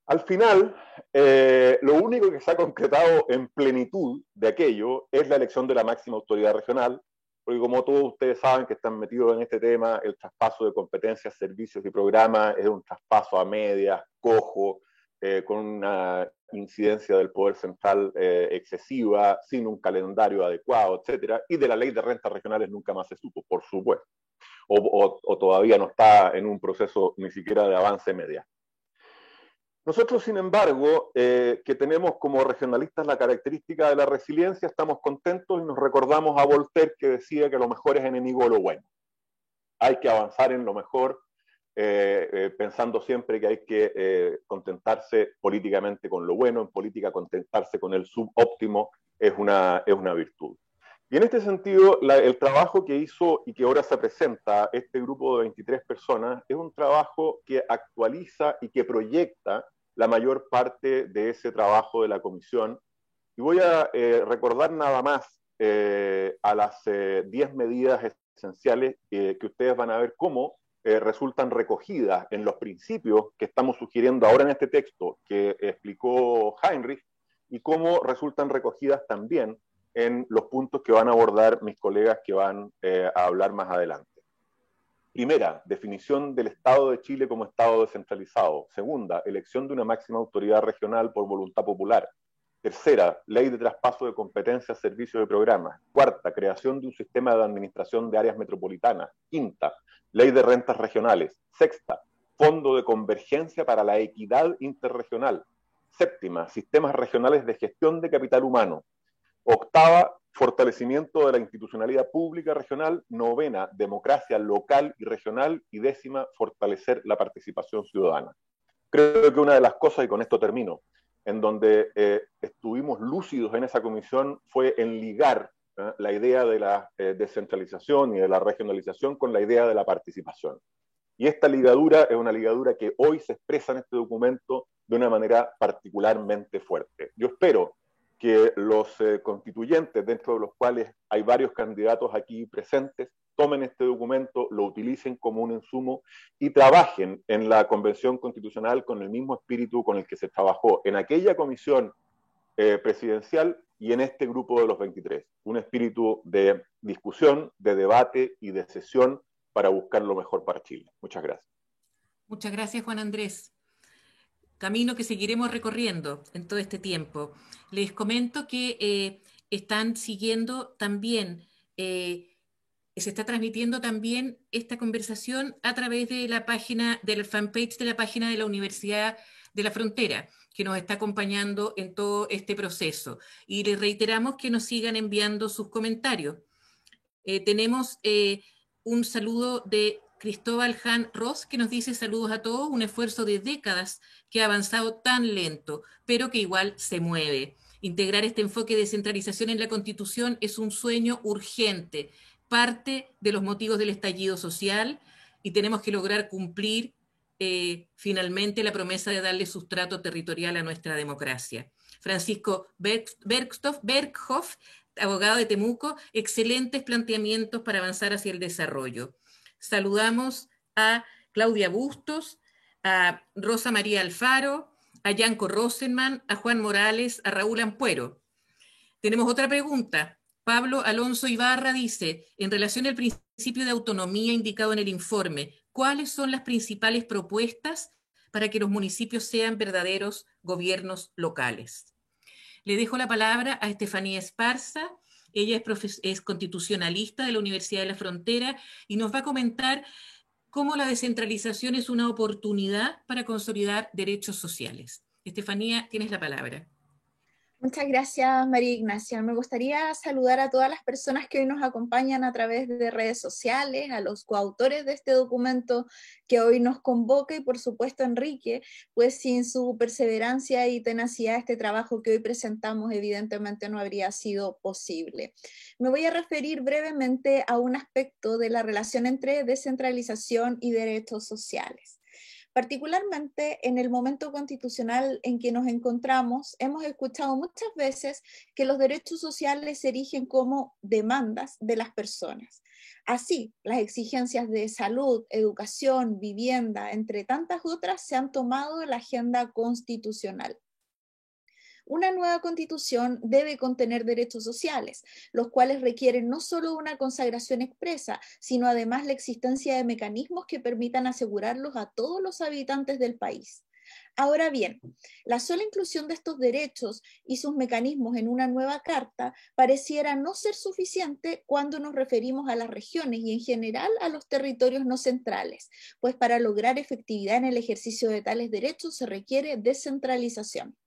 Al final, lo único que se ha concretado en plenitud de aquello es la elección de la máxima autoridad regional, porque como todos ustedes saben que están metidos en este tema, el traspaso de competencias, servicios y programas es un traspaso a medias, cojo, con una incidencia del poder central excesiva, sin un calendario adecuado, etcétera, y de la ley de rentas regionales nunca más se supo, por supuesto, o todavía no está en un proceso ni siquiera de avance media. Nosotros, sin embargo, que tenemos como regionalistas la característica de la resiliencia, estamos contentos y nos recordamos a Voltaire, que decía que lo mejor es enemigo de lo bueno. Hay que avanzar en lo mejor, pensando siempre que hay que contentarse políticamente con lo bueno. En política, contentarse con el subóptimo es una virtud. Y en este sentido, el trabajo que hizo y que ahora se presenta este grupo de 23 personas es un trabajo que actualiza y que proyecta la mayor parte de ese trabajo de la comisión. Y voy a recordar nada más a las 10 medidas esenciales que ustedes van a ver cómo resultan recogidas en los principios que estamos sugiriendo ahora en este texto que explicó Heinrich, y cómo resultan recogidas también en los puntos que van a abordar mis colegas que van a hablar más adelante. Primera, definición del Estado de Chile como Estado descentralizado. Segunda, elección de una máxima autoridad regional por voluntad popular. Tercera, ley de traspaso de competencias, servicios y programas. Cuarta, creación de un sistema de administración de áreas metropolitanas. Quinta, ley de rentas regionales. Sexta, fondo de convergencia para la equidad interregional. Séptima, sistemas regionales de gestión de capital humano. Octava, fortalecimiento de la institucionalidad pública regional. 9, democracia local y regional. Y 10, fortalecer la participación ciudadana. Creo que una de las cosas, y con esto termino, en donde estuvimos lúcidos en esa comisión fue en ligar la idea de la descentralización y de la regionalización con la idea de la participación. Y esta ligadura es una ligadura que hoy se expresa en este documento de una manera particularmente fuerte. Yo espero que los constituyentes, dentro de los cuales hay varios candidatos aquí presentes, tomen este documento, lo utilicen como un insumo y trabajen en la Convención Constitucional con el mismo espíritu con el que se trabajó en aquella comisión presidencial y en este grupo de los 23. Un espíritu de discusión, de debate y de sesión para buscar lo mejor para Chile. Muchas gracias.
Muchas gracias, Juan Andrés. Camino que seguiremos recorriendo en todo este tiempo. Les comento que están siguiendo también, se está transmitiendo también esta conversación a través de la página, del fanpage de la página de la Universidad de la Frontera, que nos está acompañando en todo este proceso. Y les reiteramos que nos sigan enviando sus comentarios. Tenemos un saludo de Cristóbal Han Ross, que nos dice: saludos a todos, un esfuerzo de décadas que ha avanzado tan lento, pero que igual se mueve. Integrar este enfoque de descentralización en la Constitución es un sueño urgente, parte de los motivos del estallido social, y tenemos que lograr cumplir finalmente la promesa de darle sustrato territorial a nuestra democracia. Francisco Berghoff, abogado de Temuco, excelentes planteamientos para avanzar hacia el desarrollo. Saludamos a Claudia Bustos, a Rosa María Alfaro, a Yanko Rosenman, a Juan Morales, a Raúl Ampuero. Tenemos otra pregunta. Pablo Alonso Ibarra dice: en relación al principio de autonomía indicado en el informe, ¿cuáles son las principales propuestas para que los municipios sean verdaderos gobiernos locales? Le dejo la palabra a Estefanía Esparza. Ella es constitucionalista de la Universidad de la Frontera y nos va a comentar cómo la descentralización es una oportunidad para consolidar derechos sociales. Estefanía, tienes la palabra.
Muchas gracias, María Ignacia. Me gustaría saludar a todas las personas que hoy nos acompañan a través de redes sociales, a los coautores de este documento que hoy nos convoca y por supuesto Enrique, pues sin su perseverancia y tenacidad este trabajo que hoy presentamos evidentemente no habría sido posible. Me voy a referir brevemente a un aspecto de la relación entre descentralización y derechos sociales. Particularmente en el momento constitucional en que nos encontramos, hemos escuchado muchas veces que los derechos sociales se erigen como demandas de las personas. Así, las exigencias de salud, educación, vivienda, entre tantas otras, se han tomado en la agenda constitucional. Una nueva constitución debe contener derechos sociales, los cuales requieren no solo una consagración expresa, sino además la existencia de mecanismos que permitan asegurarlos a todos los habitantes del país. Ahora bien, la sola inclusión de estos derechos y sus mecanismos en una nueva carta pareciera no ser suficiente cuando nos referimos a las regiones y en general a los territorios no centrales, pues para lograr efectividad en el ejercicio de tales derechos se requiere descentralización.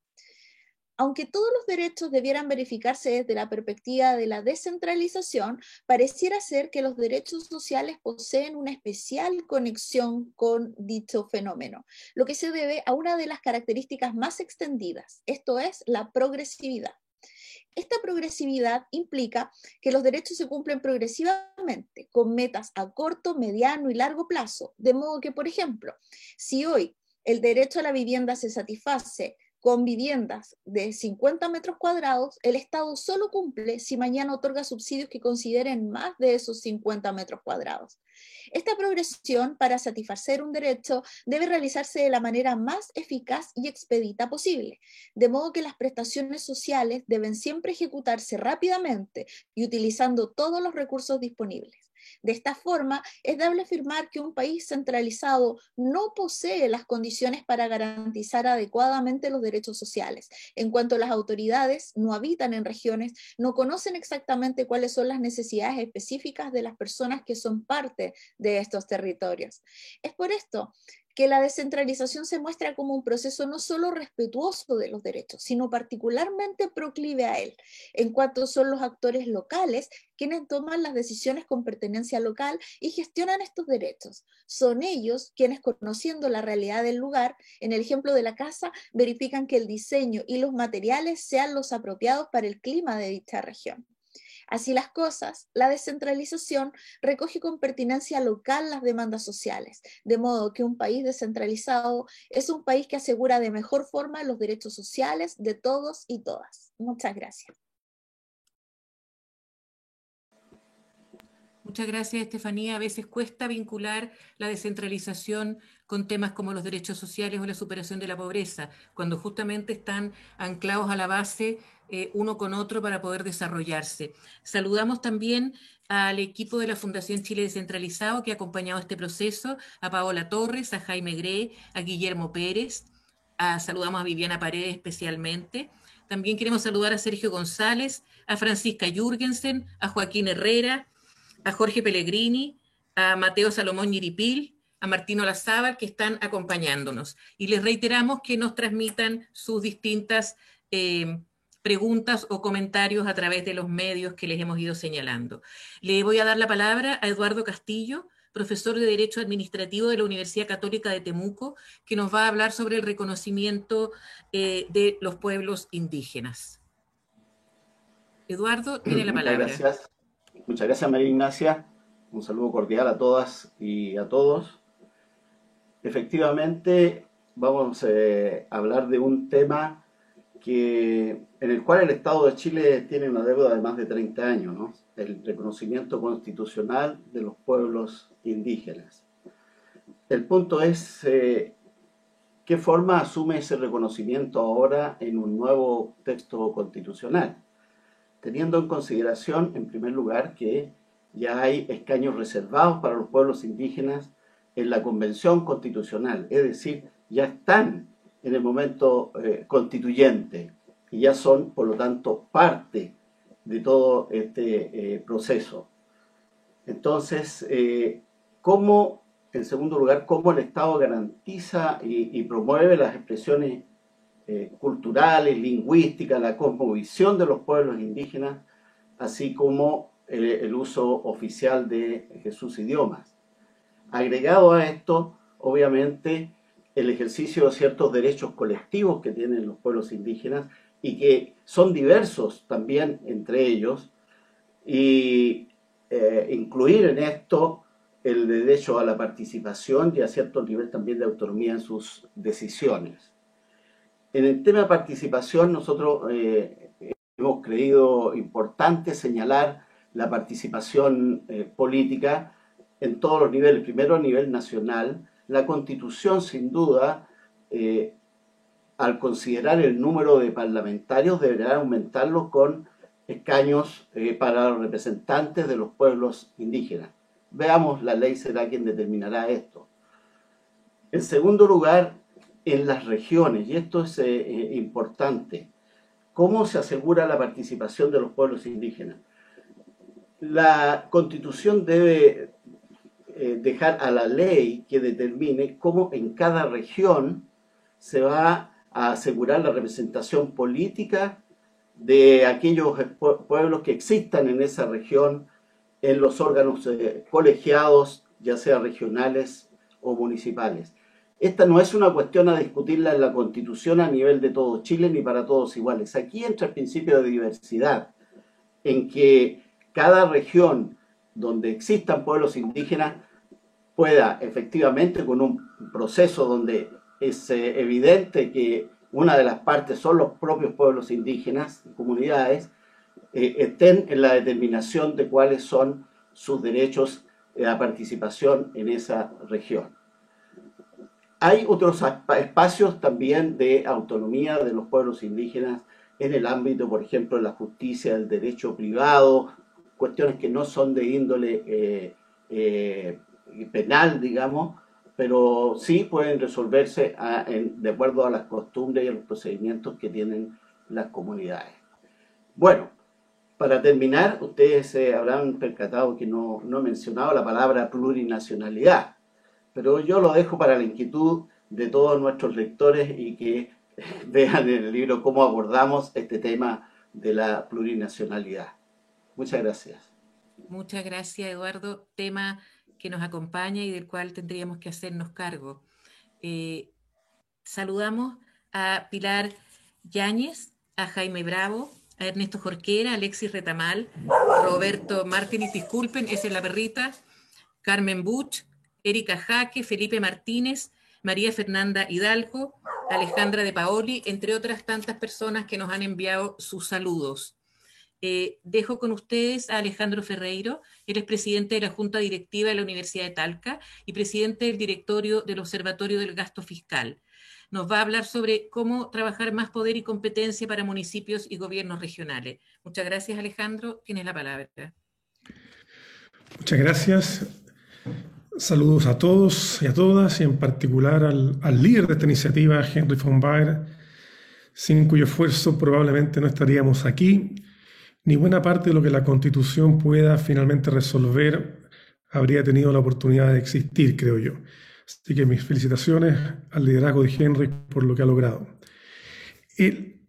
Aunque todos los derechos debieran verificarse desde la perspectiva de la descentralización, pareciera ser que los derechos sociales poseen una especial conexión con dicho fenómeno, lo que se debe a una de las características más extendidas, esto es, la progresividad. Esta progresividad implica que los derechos se cumplen progresivamente, con metas a corto, mediano y largo plazo, de modo que, por ejemplo, si hoy el derecho a la vivienda se satisface con viviendas de 50 metros cuadrados, el Estado solo cumple si mañana otorga subsidios que consideren más de esos 50 metros cuadrados. Esta progresión para satisfacer un derecho debe realizarse de la manera más eficaz y expedita posible, de modo que las prestaciones sociales deben siempre ejecutarse rápidamente y utilizando todos los recursos disponibles. De esta forma, es dable afirmar que un país centralizado no posee las condiciones para garantizar adecuadamente los derechos sociales, en cuanto las autoridades no habitan en regiones, no conocen exactamente cuáles son las necesidades específicas de las personas que son parte de estos territorios. Es por esto que la descentralización se muestra como un proceso no solo respetuoso de los derechos, sino particularmente proclive a él, en cuanto son los actores locales quienes toman las decisiones con pertenencia local y gestionan estos derechos. Son ellos quienes, conociendo la realidad del lugar, en el ejemplo de la casa, verifican que el diseño y los materiales sean los apropiados para el clima de dicha región. Así las cosas, la descentralización recoge con pertinencia local las demandas sociales, de modo que un país descentralizado es un país que asegura de mejor forma los derechos sociales de todos y todas. Muchas gracias.
Muchas gracias, Estefanía. A veces cuesta vincular la descentralización con temas como los derechos sociales o la superación de la pobreza, cuando justamente están anclados a la base uno con otro para poder desarrollarse. Saludamos también al equipo de la Fundación Chile Descentralizado que ha acompañado este proceso, a Paola Torres, a Jaime Grey, a Guillermo Pérez, saludamos a Viviana Paredes especialmente. También queremos saludar a Sergio González, a Francisca Jürgensen, a Joaquín Herrera, a Jorge Pellegrini, a Mateo Salomón Yiripil, a Martino Lazábal, que están acompañándonos. Y les reiteramos que nos transmitan sus distintas preguntas o comentarios a través de los medios que les hemos ido señalando. Le voy a dar la palabra a Eduardo Castillo, profesor de Derecho Administrativo de la Universidad Católica de Temuco, que nos va a hablar sobre el reconocimiento de los pueblos indígenas. Eduardo, tiene la palabra.
Muchas gracias, María Ignacia. Un saludo cordial a todas y a todos. Efectivamente, vamos a hablar de un tema en el cual el Estado de Chile tiene una deuda de más de 30 años, ¿no? El reconocimiento constitucional de los pueblos indígenas. El punto es, ¿qué forma asume ese reconocimiento ahora en un nuevo texto constitucional? Teniendo en consideración, en primer lugar, que ya hay escaños reservados para los pueblos indígenas en la Convención Constitucional, es decir, ya están en el momento constituyente y ya son, por lo tanto, parte de todo este proceso. Entonces, ¿cómo, en segundo lugar, cómo el Estado garantiza y promueve las expresiones culturales, lingüísticas, la cosmovisión de los pueblos indígenas, así como el uso oficial de sus idiomas? Agregado a esto, obviamente, el ejercicio de ciertos derechos colectivos que tienen los pueblos indígenas y que son diversos también entre ellos, y incluir en esto el derecho a la participación y a cierto nivel también de autonomía en sus decisiones. En el tema de participación, nosotros hemos creído importante señalar la participación política en todos los niveles. Primero, a nivel nacional, la Constitución, sin duda, al considerar el número de parlamentarios, deberá aumentarlo con escaños para los representantes de los pueblos indígenas. Veamos, la ley será quien determinará esto. En segundo lugar, en las regiones, y esto es importante, ¿cómo se asegura la participación de los pueblos indígenas? La Constitución debe dejar a la ley que determine cómo en cada región se va a asegurar la representación política de aquellos pueblos que existan en esa región en los órganos colegiados, ya sea regionales o municipales. Esta no es una cuestión a discutirla en la Constitución a nivel de todo Chile ni para todos iguales. Aquí entra el principio de diversidad, en que cada región donde existan pueblos indígenas pueda efectivamente, con un proceso donde es evidente que una de las partes son los propios pueblos indígenas, comunidades, estén en la determinación de cuáles son sus derechos a participación en esa región. Hay otros espacios también de autonomía de los pueblos indígenas en el ámbito, por ejemplo, de la justicia, del derecho privado, cuestiones que no son de índole penal, digamos, pero sí pueden resolverse de acuerdo a las costumbres y a los procedimientos que tienen las comunidades. Bueno, para terminar, ustedes habrán percatado que no he mencionado la palabra plurinacionalidad. pero yo lo dejo para la inquietud de todos nuestros lectores y que vean en el libro cómo abordamos este tema de la plurinacionalidad. Muchas gracias.
Muchas gracias, Eduardo. Tema que nos acompaña y del cual tendríamos que hacernos cargo. Saludamos a Pilar Yáñez, a Jaime Bravo, a Ernesto Jorquera, a Alexis Retamal, Roberto Martínez, disculpen, esa es la perrita, Carmen Buch, Erika Jaque, Felipe Martínez, María Fernanda Hidalgo, Alejandra de Paoli, entre otras tantas personas que nos han enviado sus saludos. Dejo con ustedes a Alejandro Ferreiro. Él es presidente de la Junta Directiva de la Universidad de Talca y presidente del directorio del Observatorio del Gasto Fiscal. Nos va a hablar sobre cómo trabajar más poder y competencia para municipios y gobiernos regionales. Muchas gracias, Alejandro. Tienes la palabra.
Muchas gracias. Saludos a todos y a todas, y en particular al líder de esta iniciativa, Henry von Baer, sin cuyo esfuerzo probablemente no estaríamos aquí, ni buena parte de lo que la Constitución pueda finalmente resolver habría tenido la oportunidad de existir, creo yo. Así que mis felicitaciones al liderazgo de Henry por lo que ha logrado.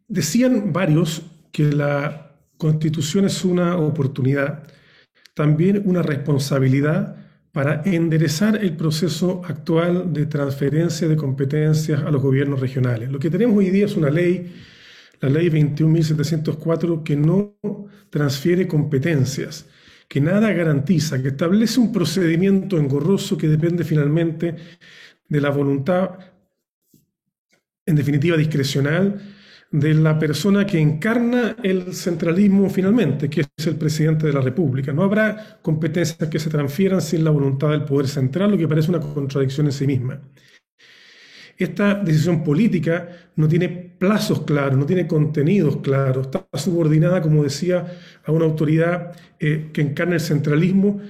Decían varios que la Constitución es una oportunidad, también una responsabilidad para enderezar el proceso actual de transferencia de competencias a los gobiernos regionales. Lo que tenemos hoy día es una ley, la ley 21.704, que no transfiere competencias, que nada garantiza, que establece un procedimiento engorroso que depende finalmente de la voluntad, en definitiva discrecional, de la persona que encarna el centralismo finalmente, que es el presidente de la República. No habrá competencias que se transfieran sin la voluntad del poder central, lo que parece una contradicción en sí misma. Esta decisión política no tiene plazos claros, no tiene contenidos claros, está subordinada, como decía, a una autoridad que encarna el centralismo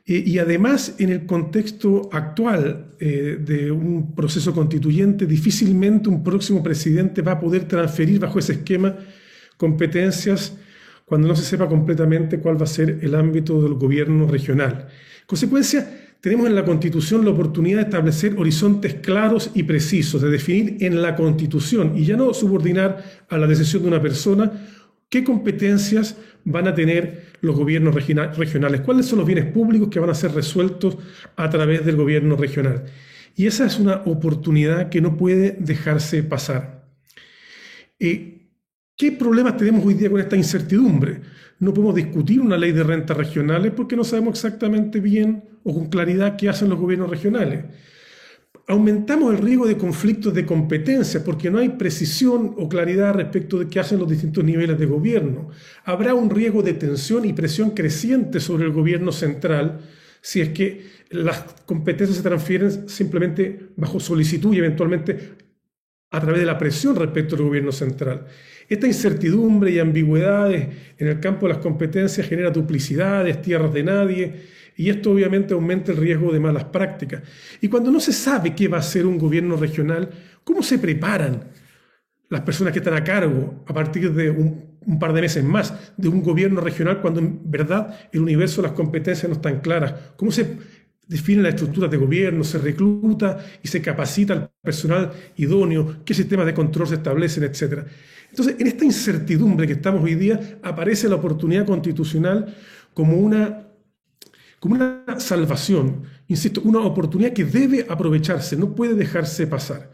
y además en el contexto actual de un proceso constituyente, difícilmente un próximo presidente va a poder transferir bajo ese esquema competencias cuando no se sepa completamente cuál va a ser el ámbito del gobierno regional. En consecuencia, tenemos en la Constitución la oportunidad de establecer horizontes claros y precisos, de definir en la Constitución y ya no subordinar a la decisión de una persona qué competencias van a tener los gobiernos regionales, cuáles son los bienes públicos que van a ser resueltos a través del gobierno regional. Y esa es una oportunidad que no puede dejarse pasar. ¿Qué problemas tenemos hoy día con esta incertidumbre? No podemos discutir una ley de rentas regionales porque no sabemos exactamente bien o con claridad qué hacen los gobiernos regionales. Aumentamos el riesgo de conflictos de competencia porque no hay precisión o claridad respecto de qué hacen los distintos niveles de gobierno. Habrá un riesgo de tensión y presión creciente sobre el gobierno central si es que las competencias se transfieren simplemente bajo solicitud y eventualmente a través de la presión respecto al gobierno central. Esta incertidumbre y ambigüedades en el campo de las competencias genera duplicidades, tierras de nadie, y esto obviamente aumenta el riesgo de malas prácticas. Y cuando no se sabe qué va a hacer un gobierno regional, ¿cómo se preparan las personas que están a cargo a partir de un par de meses más de un gobierno regional cuando en verdad el universo de las competencias no están claras? ¿Cómo se definen las estructuras de gobierno, se recluta y se capacita al personal idóneo, qué sistemas de control se establecen, etcétera? Entonces, en esta incertidumbre que estamos hoy día, aparece la oportunidad constitucional como una salvación, insisto, una oportunidad que debe aprovecharse, no puede dejarse pasar.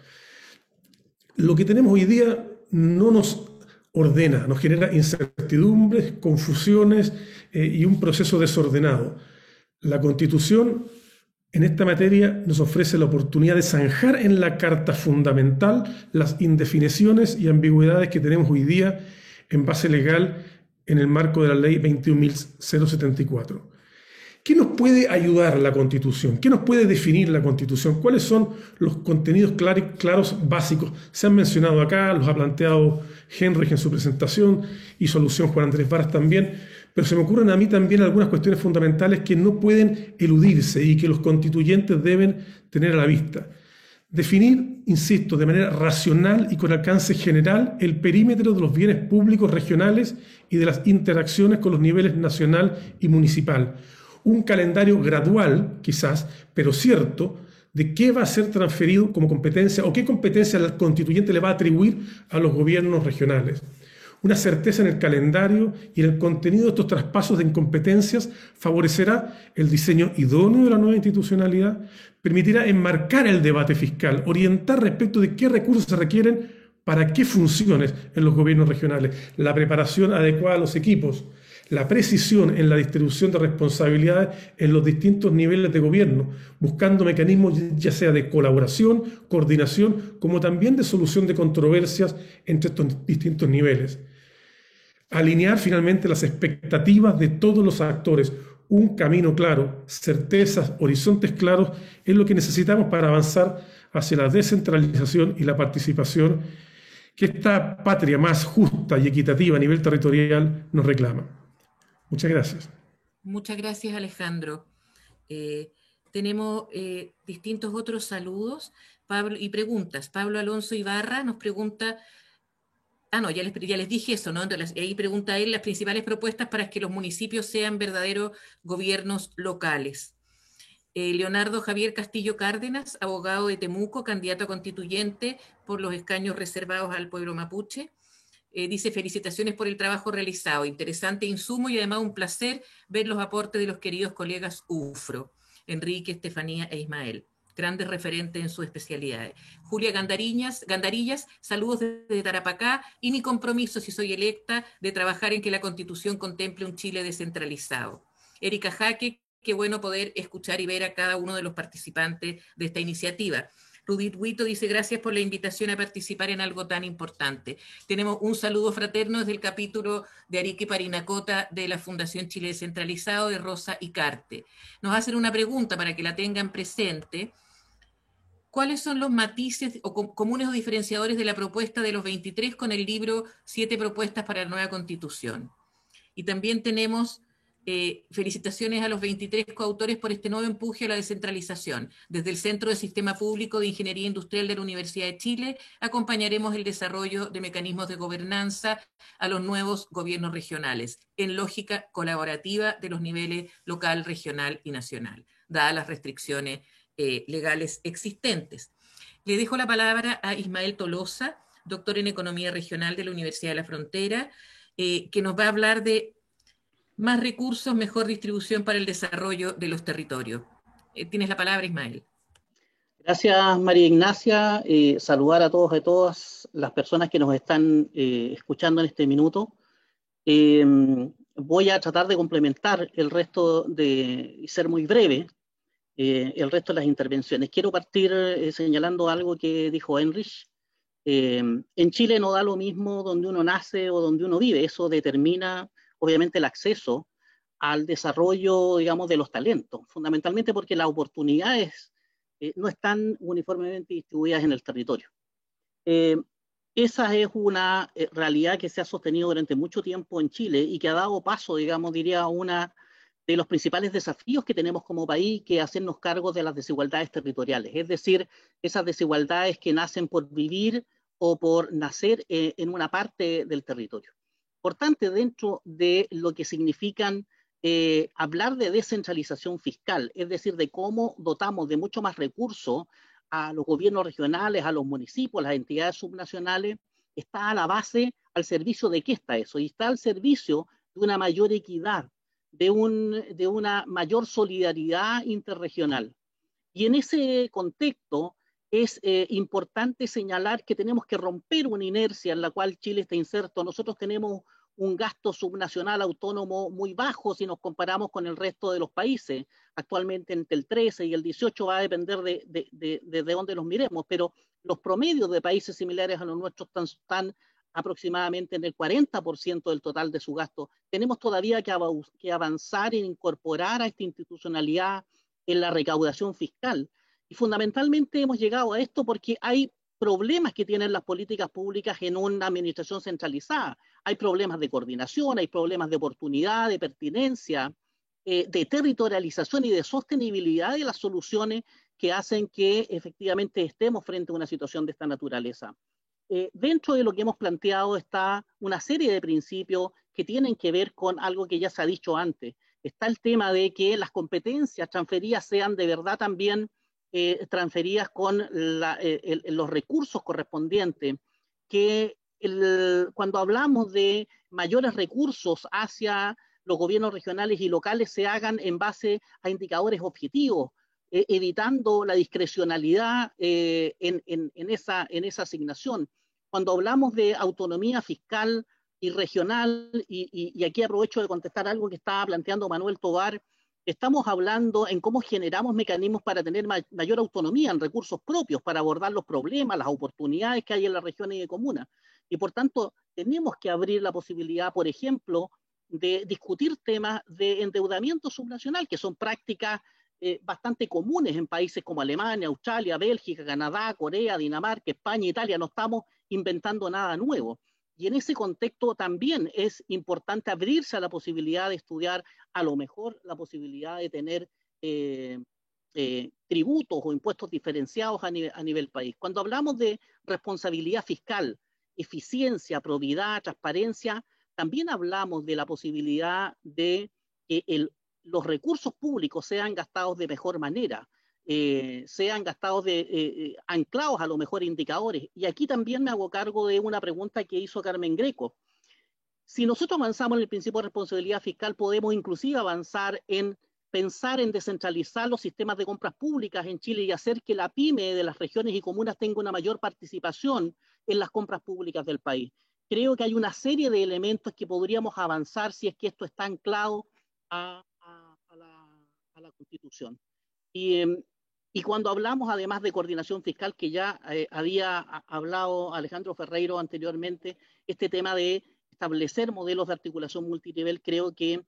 Lo que tenemos hoy día no nos ordena, nos genera incertidumbres, confusiones y un proceso desordenado. La Constitución en esta materia nos ofrece la oportunidad de zanjar en la Carta Fundamental las indefiniciones y ambigüedades que tenemos hoy día en base legal en el marco de la Ley 21.074. ¿Qué nos puede ayudar la Constitución? ¿Qué nos puede definir la Constitución? ¿Cuáles son los contenidos claros básicos? Se han mencionado acá, los ha planteado Henry en su presentación y Solución Juan Andrés Varas también, pero se me ocurren a mí también algunas cuestiones fundamentales que no pueden eludirse y que los constituyentes deben tener a la vista. Definir, insisto, de manera racional y con alcance general el perímetro de los bienes públicos regionales y de las interacciones con los niveles nacional y municipal. Un calendario gradual, quizás, pero cierto, de qué va a ser transferido como competencia o qué competencia la constituyente le va a atribuir a los gobiernos regionales. Una certeza en el calendario y en el contenido de estos traspasos de incompetencias favorecerá el diseño idóneo de la nueva institucionalidad, permitirá enmarcar el debate fiscal, orientar respecto de qué recursos se requieren para qué funciones en los gobiernos regionales, la preparación adecuada a los equipos, la precisión en la distribución de responsabilidades en los distintos niveles de gobierno, buscando mecanismos ya sea de colaboración, coordinación, como también de solución de controversias entre estos distintos niveles. Alinear finalmente las expectativas de todos los actores, un camino claro, certezas, horizontes claros, es lo que necesitamos para avanzar hacia la descentralización y la participación que esta patria más justa y equitativa a nivel territorial nos reclama. Muchas gracias.
Muchas gracias, Alejandro. Tenemos distintos otros saludos Pablo, y preguntas. Pablo Alonso Ibarra nos pregunta... no, ya les dije eso, ¿no? Entonces, ahí pregunta él las principales propuestas para que los municipios sean verdaderos gobiernos locales. Leonardo Javier Castillo Cárdenas, abogado de Temuco, candidato a constituyente por los escaños reservados al pueblo mapuche. Dice: felicitaciones por el trabajo realizado, interesante insumo y además un placer ver los aportes de los queridos colegas UFRO, Enrique, Estefanía e Ismael, grandes referentes en sus especialidades. Julia Gandarillas, saludos desde Tarapacá y mi compromiso, si soy electa, de trabajar en que la Constitución contemple un Chile descentralizado. Erika Jaque, qué bueno poder escuchar y ver a cada uno de los participantes de esta iniciativa. Rudit Huito dice: gracias por la invitación a participar en algo tan importante. Tenemos un saludo fraterno desde el capítulo de Arica y Parinacota de la Fundación Chile Descentralizado de Rosa Icarte. Nos hacen una pregunta para que la tengan presente. ¿Cuáles son los matices o comunes o diferenciadores de la propuesta de los 23 con el libro 7 propuestas para la nueva Constitución? Y también tenemos felicitaciones a los 23 coautores por este nuevo empuje a la descentralización. Desde el Centro de Sistema Público de Ingeniería Industrial de la Universidad de Chile acompañaremos el desarrollo de mecanismos de gobernanza a los nuevos gobiernos regionales en lógica colaborativa de los niveles local, regional y nacional, dadas las restricciones legales existentes. Le dejo la palabra a Ismael Tolosa, doctor en Economía Regional de la Universidad de la Frontera, que nos va a hablar de más recursos, mejor distribución para el desarrollo de los territorios. Tienes la palabra, Ismael.
Gracias, María Ignacia. Saludar a todos y todas las personas que nos están escuchando en este minuto. Voy a tratar de complementar el resto y ser muy breve, el resto de las intervenciones. Quiero partir señalando algo que dijo Heinrich. En Chile no da lo mismo donde uno nace o donde uno vive. Eso determina obviamente el acceso al desarrollo, digamos, de los talentos, fundamentalmente porque las oportunidades no están uniformemente distribuidas en el territorio. Esa es una realidad que se ha sostenido durante mucho tiempo en Chile y que ha dado paso, digamos, diría, a una de los principales desafíos que tenemos como país, que es hacernos cargo de las desigualdades territoriales, es decir, esas desigualdades que nacen por vivir o por nacer en una parte del territorio. Importante dentro de lo que significan hablar de descentralización fiscal, es decir, de cómo dotamos de mucho más recursos a los gobiernos regionales, a los municipios, a las entidades subnacionales, está a la base, al servicio de qué está eso, y está al servicio de una mayor equidad, de una mayor solidaridad interregional. Y en ese contexto es importante señalar que tenemos que romper una inercia en la cual Chile está inserto. Nosotros tenemos un gasto subnacional autónomo muy bajo si nos comparamos con el resto de los países. Actualmente entre el 13 y el 18 va a depender de dónde nos miremos, pero los promedios de países similares a los nuestros están aproximadamente en el 40% del total de su gasto. Tenemos todavía que avanzar en incorporar a esta institucionalidad en la recaudación fiscal. Y fundamentalmente hemos llegado a esto porque hay problemas que tienen las políticas públicas en una administración centralizada. Hay problemas de coordinación, hay problemas de oportunidad, de pertinencia, de territorialización y de sostenibilidad de las soluciones que hacen que efectivamente estemos frente a una situación de esta naturaleza. Dentro de lo que hemos planteado está una serie de principios que tienen que ver con algo que ya se ha dicho antes. Está el tema de que las competencias transferidas sean de verdad también transferidas con los recursos correspondientes, que cuando hablamos de mayores recursos hacia los gobiernos regionales y locales se hagan en base a indicadores objetivos, evitando la discrecionalidad en esa asignación. Cuando hablamos de autonomía fiscal y regional, y aquí aprovecho de contestar algo que estaba planteando Manuel Tovar, estamos hablando en cómo generamos mecanismos para tener mayor autonomía en recursos propios, para abordar los problemas, las oportunidades que hay en las regiones y comunas. Y por tanto, tenemos que abrir la posibilidad, por ejemplo, de discutir temas de endeudamiento subnacional, que son prácticas bastante comunes en países como Alemania, Australia, Bélgica, Canadá, Corea, Dinamarca, España, Italia. No estamos inventando nada nuevo. Y en ese contexto también es importante abrirse a la posibilidad de estudiar, a lo mejor, la posibilidad de tener tributos o impuestos diferenciados a nivel país. Cuando hablamos de responsabilidad fiscal, eficiencia, probidad, transparencia, también hablamos de la posibilidad de que los recursos públicos sean gastados de mejor manera, sean gastados anclados a lo mejor indicadores. Y aquí también me hago cargo de una pregunta que hizo Carmen Greco. Si nosotros avanzamos en el principio de responsabilidad fiscal, podemos inclusive avanzar en pensar en descentralizar los sistemas de compras públicas en Chile y hacer que la pyme de las regiones y comunas tenga una mayor participación en las compras públicas del país. Creo que hay una serie de elementos que podríamos avanzar si es que esto está anclado a la Constitución. Y cuando hablamos además de coordinación fiscal, que ya había hablado Alejandro Ferreiro anteriormente, este tema de establecer modelos de articulación multinivel, creo que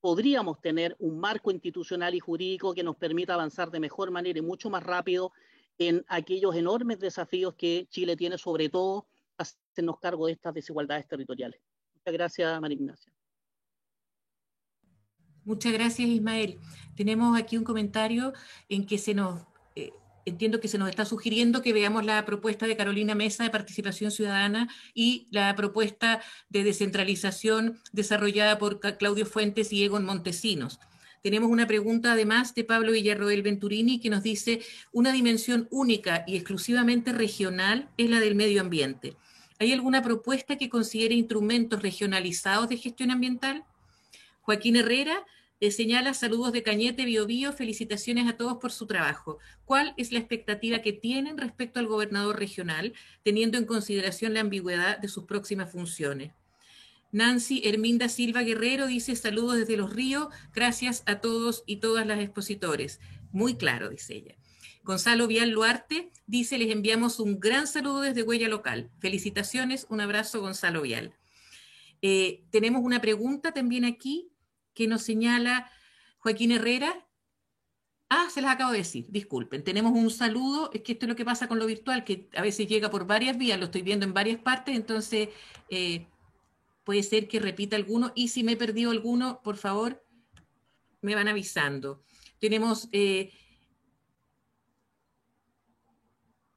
podríamos tener un marco institucional y jurídico que nos permita avanzar de mejor manera y mucho más rápido en aquellos enormes desafíos que Chile tiene, sobre todo hacernos cargo de estas desigualdades territoriales. Muchas gracias, María Ignacia.
Muchas gracias, Ismael. Tenemos aquí un comentario en que entiendo que se nos está sugiriendo que veamos la propuesta de Carolina Mesa de participación ciudadana y la propuesta de descentralización desarrollada por Claudio Fuentes y Egon Montesinos. Tenemos una pregunta además de Pablo Villarroel Venturini que nos dice: una dimensión única y exclusivamente regional es la del medio ambiente. ¿Hay alguna propuesta que considere instrumentos regionalizados de gestión ambiental? Joaquín Herrera señala: saludos de Cañete, Biobío, felicitaciones a todos por su trabajo. ¿Cuál es la expectativa que tienen respecto al gobernador regional, teniendo en consideración la ambigüedad de sus próximas funciones? Nancy Herminda Silva Guerrero dice: saludos desde Los Ríos, gracias a todos y todas las expositores. Muy claro, dice ella. Gonzalo Vial Luarte dice: les enviamos un gran saludo desde Huella Local. Felicitaciones, un abrazo, Gonzalo Vial. Tenemos una pregunta también aquí que nos señala Joaquín Herrera. Se las acabo de decir, disculpen. Tenemos un saludo, es que esto es lo que pasa con lo virtual, que a veces llega por varias vías, lo estoy viendo en varias partes, entonces puede ser que repita alguno, y si me he perdido alguno, por favor, me van avisando. Tenemos,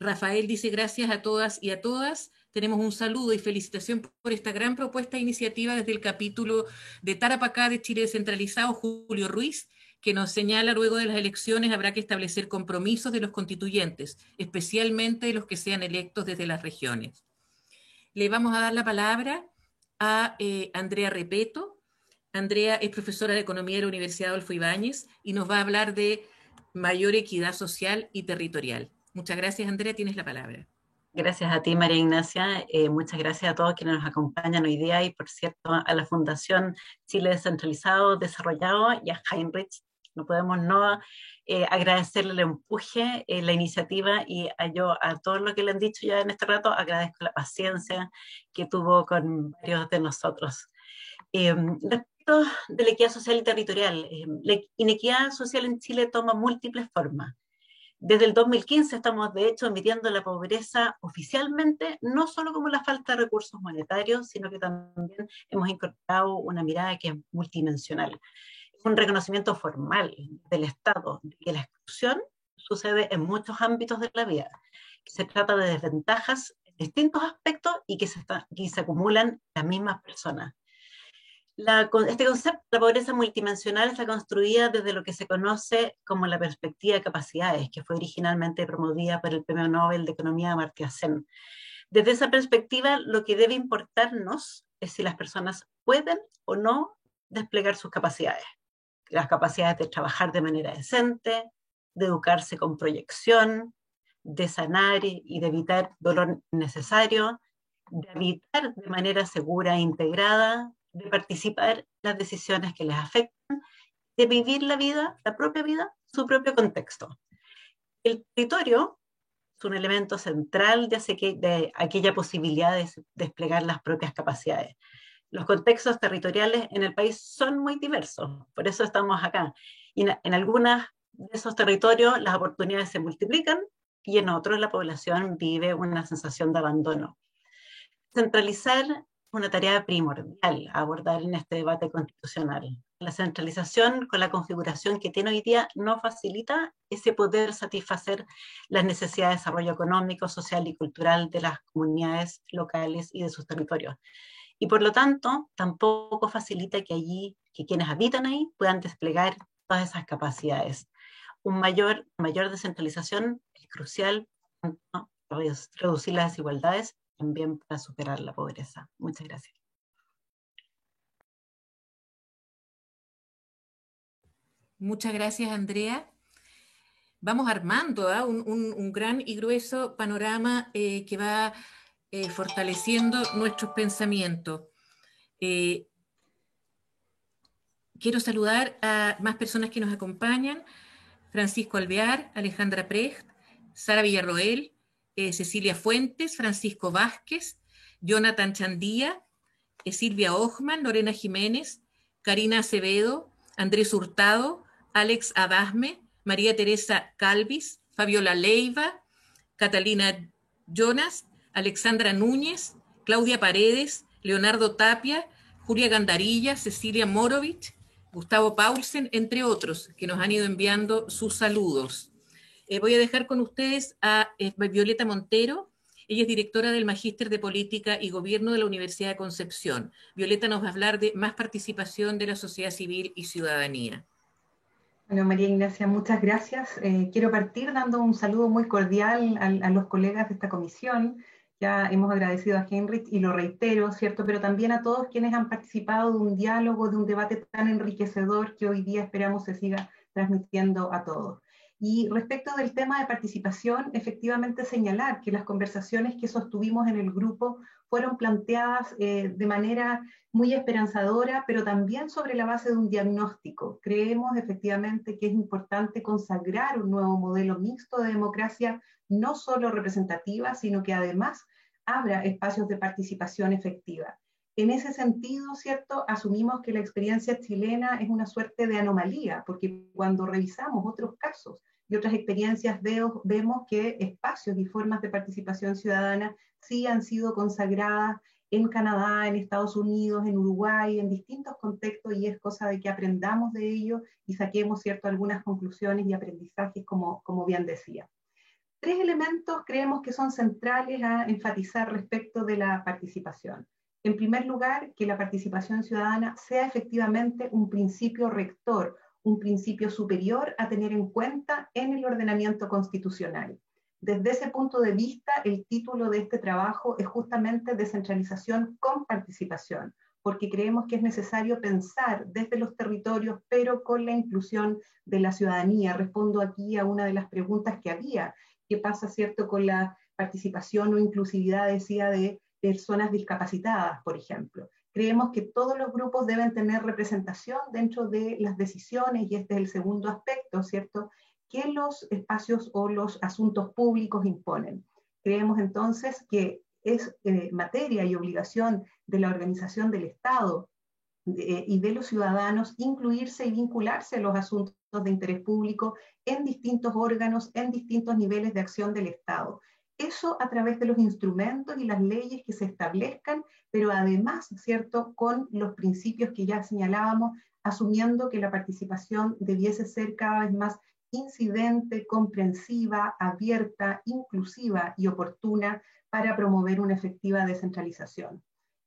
Rafael dice: gracias a todas y a todas. Tenemos un saludo y felicitación por esta gran propuesta e iniciativa desde el capítulo de Tarapacá de Chile Descentralizado, Julio Ruiz, que nos señala: luego de las elecciones habrá que establecer compromisos de los constituyentes, especialmente de los que sean electos desde las regiones. Le vamos a dar la palabra a Andrea Repeto. Andrea es profesora de Economía de la Universidad Adolfo Ibáñez y nos va a hablar de mayor equidad social y territorial. Muchas gracias, Andrea, tienes la palabra.
Gracias a ti, María Ignacia. Muchas gracias a todos quienes nos acompañan hoy día y, por cierto, a la Fundación Chile Descentralizado Desarrollado y a Heinrich. No podemos no agradecerle el empuje, la iniciativa, y a todo lo que le han dicho ya en este rato, agradezco la paciencia que tuvo con varios de nosotros. Respecto de la equidad social y territorial, la inequidad social en Chile toma múltiples formas. Desde el 2015 estamos, de hecho, midiendo la pobreza oficialmente, no solo como la falta de recursos monetarios, sino que también hemos incorporado una mirada que es multidimensional. Es un reconocimiento formal del Estado de que la exclusión sucede en muchos ámbitos de la vida, que se trata de desventajas en distintos aspectos y que se acumulan las mismas personas. Este concepto de la pobreza multidimensional está construida desde lo que se conoce como la perspectiva de capacidades, que fue originalmente promovida por el Premio Nobel de Economía Amartya Sen. Desde esa perspectiva, lo que debe importarnos es si las personas pueden o no desplegar sus capacidades. Las capacidades de trabajar de manera decente, de educarse con proyección, de sanar y de evitar dolor innecesario, de habitar de manera segura e integrada, de participar en las decisiones que les afectan, de vivir la vida, la propia vida, su propio contexto. El territorio es un elemento central de aquella posibilidad de desplegar las propias capacidades. Los contextos territoriales en el país son muy diversos, por eso estamos acá. Y en algunos de esos territorios las oportunidades se multiplican y en otros la población vive una sensación de abandono. Centralizar es una tarea primordial a abordar en este debate constitucional. La centralización, con la configuración que tiene hoy día, no facilita ese poder satisfacer las necesidades de desarrollo económico, social y cultural de las comunidades locales y de sus territorios. Y por lo tanto, tampoco facilita que quienes habitan ahí puedan desplegar todas esas capacidades. Una mayor descentralización es crucial para reducir las desigualdades, también para superar la pobreza. Muchas gracias.
Muchas gracias, Andrea. Vamos armando un gran y grueso panorama que va fortaleciendo nuestros pensamientos. Quiero saludar a más personas que nos acompañan: Francisco Alvear, Alejandra Precht, Sara Villarroel, Cecilia Fuentes, Francisco Vázquez, Jonathan Chandía, Silvia Ojman, Lorena Jiménez, Karina Acevedo, Andrés Hurtado, Alex Adasme, María Teresa Calvis, Fabiola Leiva, Catalina Jonas, Alexandra Núñez, Claudia Paredes, Leonardo Tapia, Julia Gandarilla, Cecilia Morovich, Gustavo Paulsen, entre otros, que nos han ido enviando sus saludos. Voy a dejar con ustedes a Violeta Montero. Ella es directora del Magíster de Política y Gobierno de la Universidad de Concepción. Violeta nos va a hablar de más participación de la sociedad civil y ciudadanía.
Bueno, María Ignacia, muchas gracias. Quiero partir dando un saludo muy cordial a los colegas de esta comisión. Ya hemos agradecido a Heinrich y lo reitero, ¿cierto? Pero también a todos quienes han participado de un diálogo, de un debate tan enriquecedor que hoy día esperamos se siga transmitiendo a todos. Y respecto del tema de participación, efectivamente señalar que las conversaciones que sostuvimos en el grupo fueron planteadas de manera muy esperanzadora, pero también sobre la base de un diagnóstico. Creemos efectivamente que es importante consagrar un nuevo modelo mixto de democracia, no solo representativa, sino que además abra espacios de participación efectiva. En ese sentido, ¿cierto?, asumimos que la experiencia chilena es una suerte de anomalía, porque cuando revisamos otros casos y otras experiencias vemos que espacios y formas de participación ciudadana sí han sido consagradas en Canadá, en Estados Unidos, en Uruguay, en distintos contextos, y es cosa de que aprendamos de ello y saquemos, ¿cierto?, algunas conclusiones y aprendizajes, como bien decía. 3 elementos creemos que son centrales a enfatizar respecto de la participación. En primer lugar, que la participación ciudadana sea efectivamente un principio rector, un principio superior a tener en cuenta en el ordenamiento constitucional. Desde ese punto de vista, el título de este trabajo es justamente Descentralización con Participación, porque creemos que es necesario pensar desde los territorios, pero con la inclusión de la ciudadanía. Respondo aquí a una de las preguntas que había: ¿qué pasa, cierto, con la participación o inclusividad, decía, de personas discapacitadas, por ejemplo? Creemos que todos los grupos deben tener representación dentro de las decisiones, y este es el segundo aspecto, ¿cierto?, que los espacios o los asuntos públicos imponen. Creemos entonces que es materia y obligación de la organización del Estado y de los ciudadanos incluirse y vincularse a los asuntos de interés público en distintos órganos, en distintos niveles de acción del Estado. Eso a través de los instrumentos y las leyes que se establezcan, pero además, ¿cierto?, con los principios que ya señalábamos, asumiendo que la participación debiese ser cada vez más incidente, comprensiva, abierta, inclusiva y oportuna para promover una efectiva descentralización.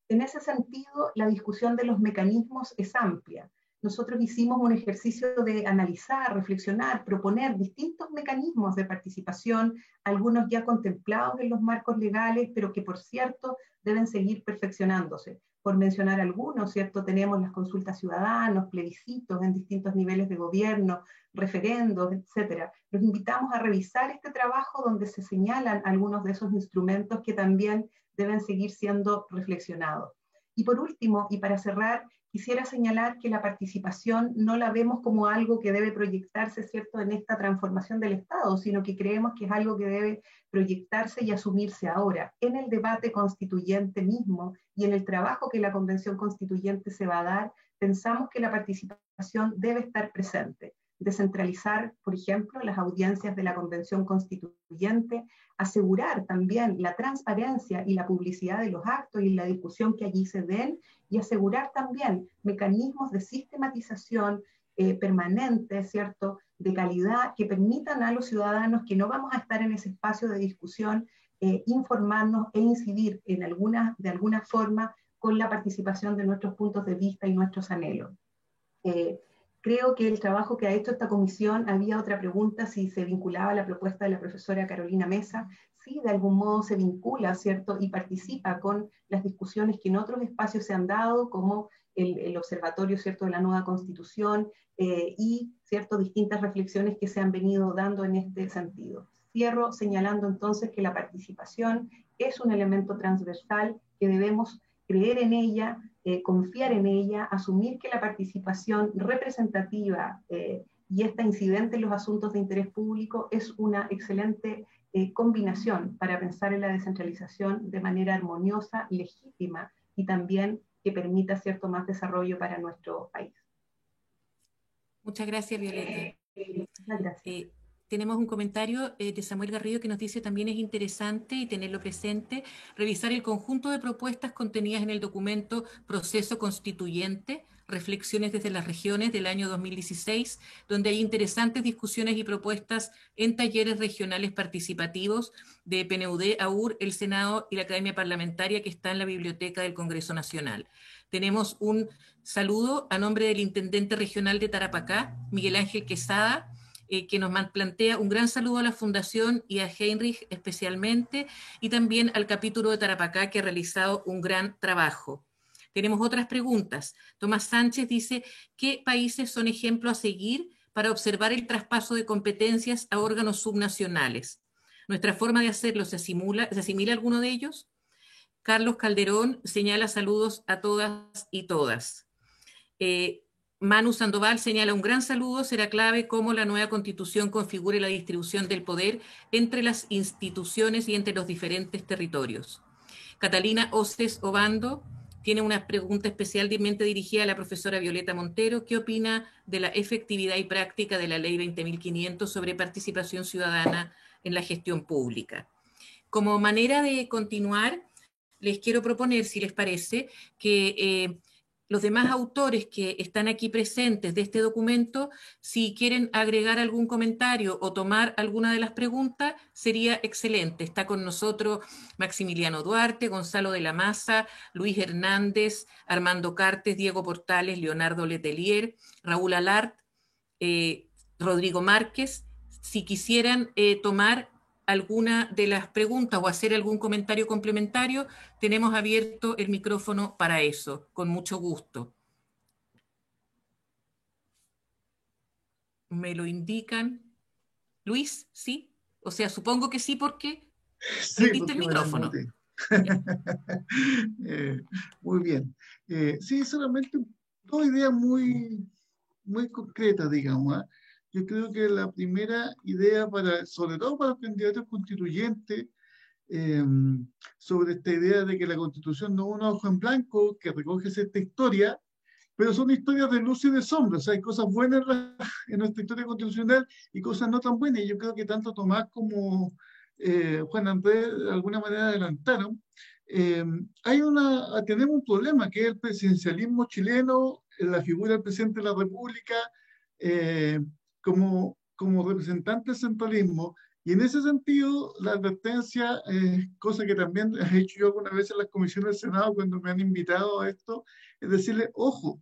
En ese sentido, la discusión de los mecanismos es amplia. Nosotros hicimos un ejercicio de analizar, reflexionar, proponer distintos mecanismos de participación, algunos ya contemplados en los marcos legales, pero que por cierto deben seguir perfeccionándose. Por mencionar algunos, ¿cierto? Tenemos las consultas ciudadanas, plebiscitos en distintos niveles de gobierno, referendos, etcétera. Los invitamos a revisar este trabajo donde se señalan algunos de esos instrumentos que también deben seguir siendo reflexionados. Y por último, y para cerrar, quisiera señalar que la participación no la vemos como algo que debe proyectarse, ¿cierto?, en esta transformación del Estado, sino que creemos que es algo que debe proyectarse y asumirse ahora, en el debate constituyente mismo y en el trabajo que la Convención Constituyente se va a dar. Pensamos que la participación debe estar presente. Descentralizar, por ejemplo, las audiencias de la Convención Constituyente, asegurar también la transparencia y la publicidad de los actos y la discusión que allí se den, y asegurar también mecanismos de sistematización permanente, ¿cierto?, de calidad, que permitan a los ciudadanos que no vamos a estar en ese espacio de discusión, informarnos e incidir de alguna forma con la participación de nuestros puntos de vista y nuestros anhelos. Creo que el trabajo que ha hecho esta comisión, había otra pregunta, si se vinculaba a la propuesta de la profesora Carolina Mesa. Sí, de algún modo se vincula, ¿cierto?, y participa con las discusiones que en otros espacios se han dado, como el observatorio, ¿cierto?, de la nueva Constitución, y, ¿cierto?, distintas reflexiones que se han venido dando en este sentido. Cierro señalando entonces que la participación es un elemento transversal, que debemos creer en ella, confiar en ella, asumir que la participación representativa y esta incidente en los asuntos de interés público es una excelente combinación para pensar en la descentralización de manera armoniosa, legítima y también que permita cierto más desarrollo para nuestro país.
Muchas gracias, Violeta.
Muchas gracias.
Tenemos un comentario de Samuel Garrido que nos dice: también es interesante y tenerlo presente, revisar el conjunto de propuestas contenidas en el documento Proceso Constituyente, Reflexiones desde las Regiones del año 2016, donde hay interesantes discusiones y propuestas en talleres regionales participativos de PNUD, AUR, el Senado y la Academia Parlamentaria, que está en la Biblioteca del Congreso Nacional. Tenemos un saludo a nombre del Intendente Regional de Tarapacá, Miguel Ángel Quesada, que nos plantea un gran saludo a la Fundación y a Heinrich especialmente, y también al capítulo de Tarapacá, que ha realizado un gran trabajo. Tenemos otras preguntas. Tomás Sánchez dice: ¿qué países son ejemplo a seguir para observar el traspaso de competencias a órganos subnacionales? ¿Nuestra forma de hacerlo se asimila a alguno de ellos? Carlos Calderón señala saludos a todas y todas. Manu Sandoval señala: un gran saludo, será clave cómo la nueva Constitución configure la distribución del poder entre las instituciones y entre los diferentes territorios. Catalina Oces Obando tiene una pregunta especialmente dirigida a la profesora Violeta Montero. ¿Qué opina de la efectividad y práctica de la Ley 20.500 sobre participación ciudadana en la gestión pública? Como manera de continuar, les quiero proponer, si les parece, que los demás autores que están aquí presentes de este documento, si quieren agregar algún comentario o tomar alguna de las preguntas, sería excelente. Está con nosotros Maximiliano Duarte, Gonzalo de la Maza, Luis Hernández, Armando Cartes, Diego Portales, Leonardo Letelier, Raúl Alart, Rodrigo Márquez. Si quisieran tomar alguna de las preguntas o hacer algún comentario complementario, tenemos abierto el micrófono para eso, con mucho gusto. ¿Me lo indican? Luis, ¿sí? O sea, supongo que sí, porque prendiste el micrófono.
Muy bien. Sí, solamente dos ideas muy concretas, digamos. Yo creo que la primera idea, sobre todo para los candidatos constituyentes, sobre esta idea de que la Constitución no es una hoja en blanco que recoge esta historia, pero son historias de luz y de sombra. O sea, hay cosas buenas en nuestra historia constitucional y cosas no tan buenas. Y yo creo que tanto Tomás como Juan Andrés de alguna manera adelantaron. Tenemos un problema, que es el presidencialismo chileno, la figura del presidente de la República, como como representante del centralismo. Y en ese sentido, la advertencia, cosa que también he hecho yo algunas veces en las comisiones del Senado cuando me han invitado a esto, es decirle, ojo,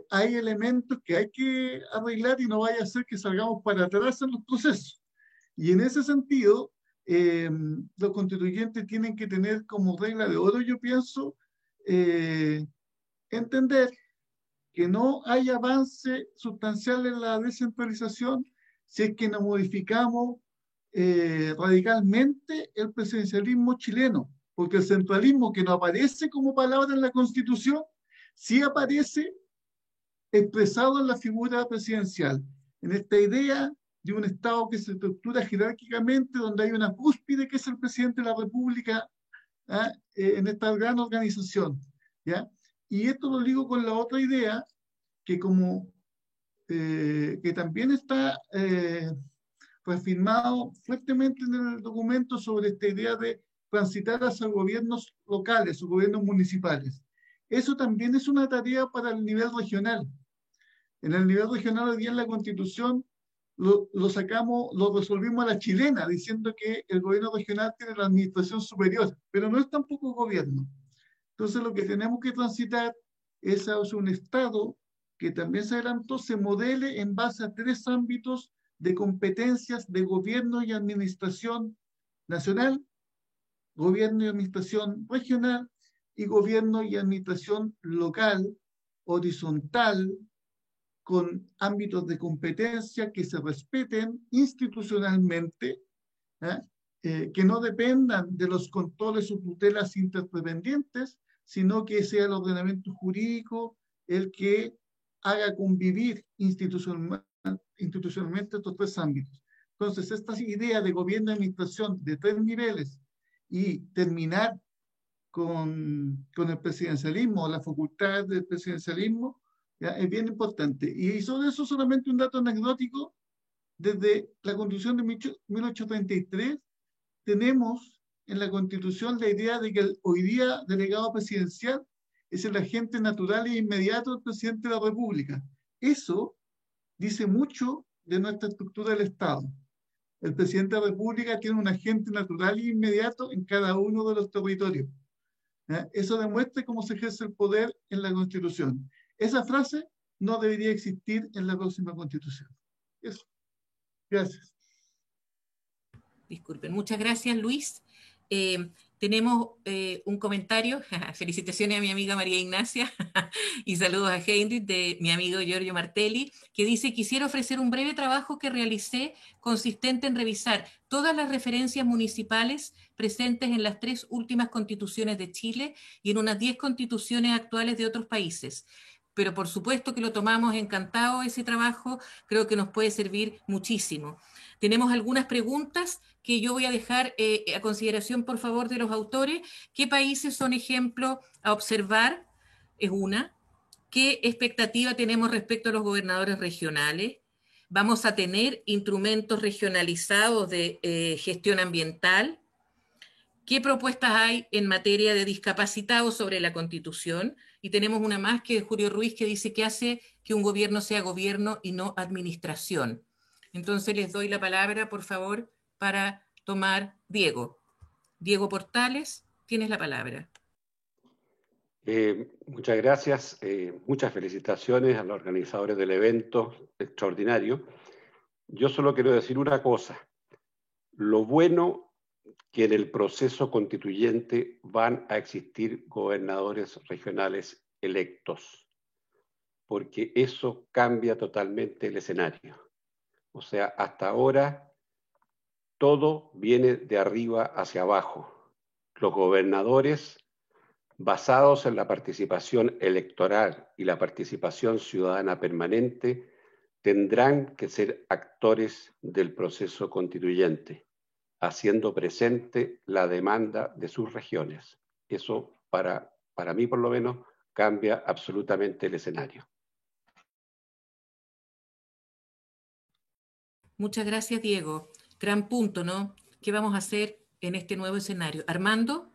hay elementos que hay que arreglar y no vaya a ser que salgamos para atrás en los procesos. Y en ese sentido, los constituyentes tienen que tener como regla de oro, yo pienso, entender que no hay avance sustancial en la descentralización si es que no modificamos radicalmente el presidencialismo chileno, porque el centralismo, que no aparece como palabra en la Constitución, sí aparece expresado en la figura presidencial, en esta idea de un Estado que se estructura jerárquicamente, donde hay una cúspide que es el presidente de la República, en esta gran organización, ¿ya? Y esto lo digo con la otra idea, que como que también está reafirmado fuertemente en el documento sobre esta idea de transitar hacia gobiernos locales o gobiernos municipales. Eso también es una tarea para el nivel regional. En el nivel regional, hoy día en la Constitución, lo resolvimos a la chilena, diciendo que el gobierno regional tiene la administración superior, pero no es tampoco gobierno. Entonces, lo que tenemos que transitar es hacia un Estado que también se adelantó, se modele en base a 3 ámbitos de competencias de gobierno y administración nacional, gobierno y administración regional, y gobierno y administración local, horizontal, con ámbitos de competencia que se respeten institucionalmente, que no dependan de los controles o tutelas interdependientes, sino que sea el ordenamiento jurídico el que haga convivir institucionalmente estos 3 ámbitos. Entonces, esta idea de gobierno y administración de 3 niveles y terminar con el presidencialismo, la facultad del presidencialismo, ¿ya? Es bien importante. Y sobre eso solamente un dato anecdótico. Desde la Constitución de 1833 tenemos en la Constitución la idea de que el hoy día delegado presidencial es el agente natural e inmediato del presidente de la República. Eso dice mucho de nuestra estructura del Estado. El presidente de la República tiene un agente natural e inmediato en cada uno de los territorios. Eso demuestra cómo se ejerce el poder en la Constitución. Esa frase no debería existir en la próxima Constitución. Eso. Gracias.
Disculpen, muchas gracias, Luis. Tenemos un comentario. Felicitaciones a mi amiga María Ignacia y saludos a Heinrich de mi amigo Giorgio Martelli, que dice: quisiera ofrecer un breve trabajo que realicé consistente en revisar todas las referencias municipales presentes en las 3 últimas constituciones de Chile y en unas 10 constituciones actuales de otros países. Pero por supuesto que lo tomamos encantado ese trabajo, creo que nos puede servir muchísimo. Tenemos algunas preguntas que yo voy a dejar a consideración, por favor, de los autores. ¿Qué países son ejemplo a observar? Es una. ¿Qué expectativa tenemos respecto a los gobernadores regionales? ¿Vamos a tener instrumentos regionalizados de gestión ambiental? ¿Qué propuestas hay en materia de discapacitados sobre la Constitución? Y tenemos una más que es Julio Ruiz, que dice que hace que un gobierno sea gobierno y no administración. Entonces les doy la palabra, por favor, para tomar Diego. Diego Portales, tienes la palabra.
Muchas gracias. Muchas felicitaciones a los organizadores del evento extraordinario. Yo solo quiero decir una cosa. Lo bueno que en el proceso constituyente van a existir gobernadores regionales electos, porque eso cambia totalmente el escenario. O sea, hasta ahora todo viene de arriba hacia abajo. Los gobernadores, basados en la participación electoral y la participación ciudadana permanente, tendrán que ser actores del proceso constituyente, haciendo presente la demanda de sus regiones. Eso, para mí por lo menos, cambia absolutamente el escenario.
Muchas gracias, Diego. Gran punto, ¿no? ¿Qué vamos a hacer en este nuevo escenario? Armando.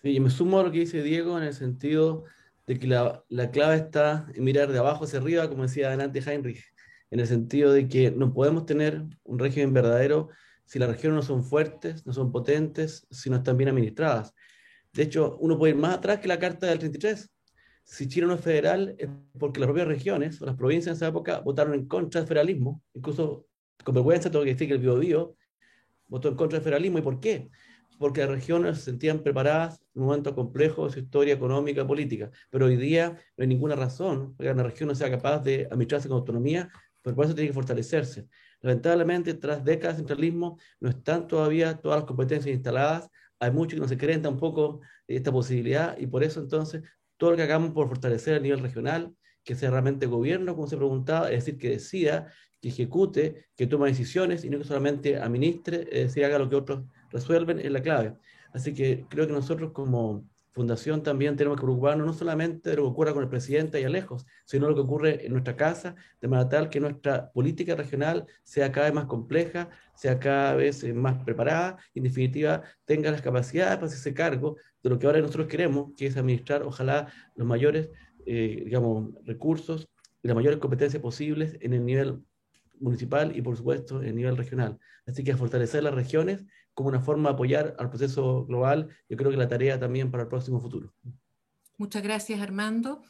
Sí, yo me sumo a lo que dice Diego en el sentido de que la clave está en mirar de abajo hacia arriba, como decía adelante Heinrich. en el sentido de que no podemos tener un régimen verdadero si las regiones no son fuertes, no son potentes, si no están bien administradas. De hecho, uno puede ir más atrás que la Carta del 33. Si Chile no es federal, es porque las propias regiones o las provincias en esa época votaron en contra del federalismo. Incluso, con vergüenza, tengo que decir que el Biobío votó en contra del federalismo. ¿Y por qué? Porque las regiones se sentían preparadas en un momento complejo de su historia económica y política. Pero hoy día no hay ninguna razón para que una región no sea capaz de administrarse con autonomía, pero por eso tiene que fortalecerse. Lamentablemente, tras décadas de centralismo, no están todavía todas las competencias instaladas. Hay muchos que no se creen tampoco esta posibilidad, y por eso entonces todo lo que hagamos por fortalecer el nivel regional, que sea realmente gobierno, como se preguntaba, es decir, que decida, que ejecute, que tome decisiones y no que solamente administre, es decir, haga lo que otros resuelven, es la clave. Así que creo que nosotros como fundación también tenemos que preocuparnos no solamente de lo que ocurra con el presidente allá lejos, sino lo que ocurre en nuestra casa, de manera tal que nuestra política regional sea cada vez más compleja, sea cada vez más preparada y en definitiva tenga las capacidades para hacerse cargo de lo que ahora nosotros queremos, que es administrar, ojalá, los mayores digamos, recursos y las mayores competencias posibles en el nivel municipal y por supuesto en el nivel regional. Así que a fortalecer las regiones como una forma de apoyar al proceso global, yo creo que la tarea también para el próximo futuro.
Muchas gracias, Armando.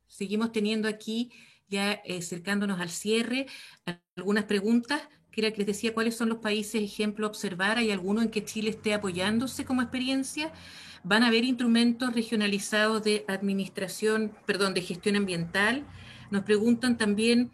Seguimos teniendo aquí, ya acercándonos al cierre, algunas preguntas. Que era que les decía cuáles son los países ejemplo a observar. ¿Hay alguno en que Chile esté apoyándose como experiencia? ¿Van a haber instrumentos regionalizados de administración, perdón, de gestión ambiental? Nos preguntan también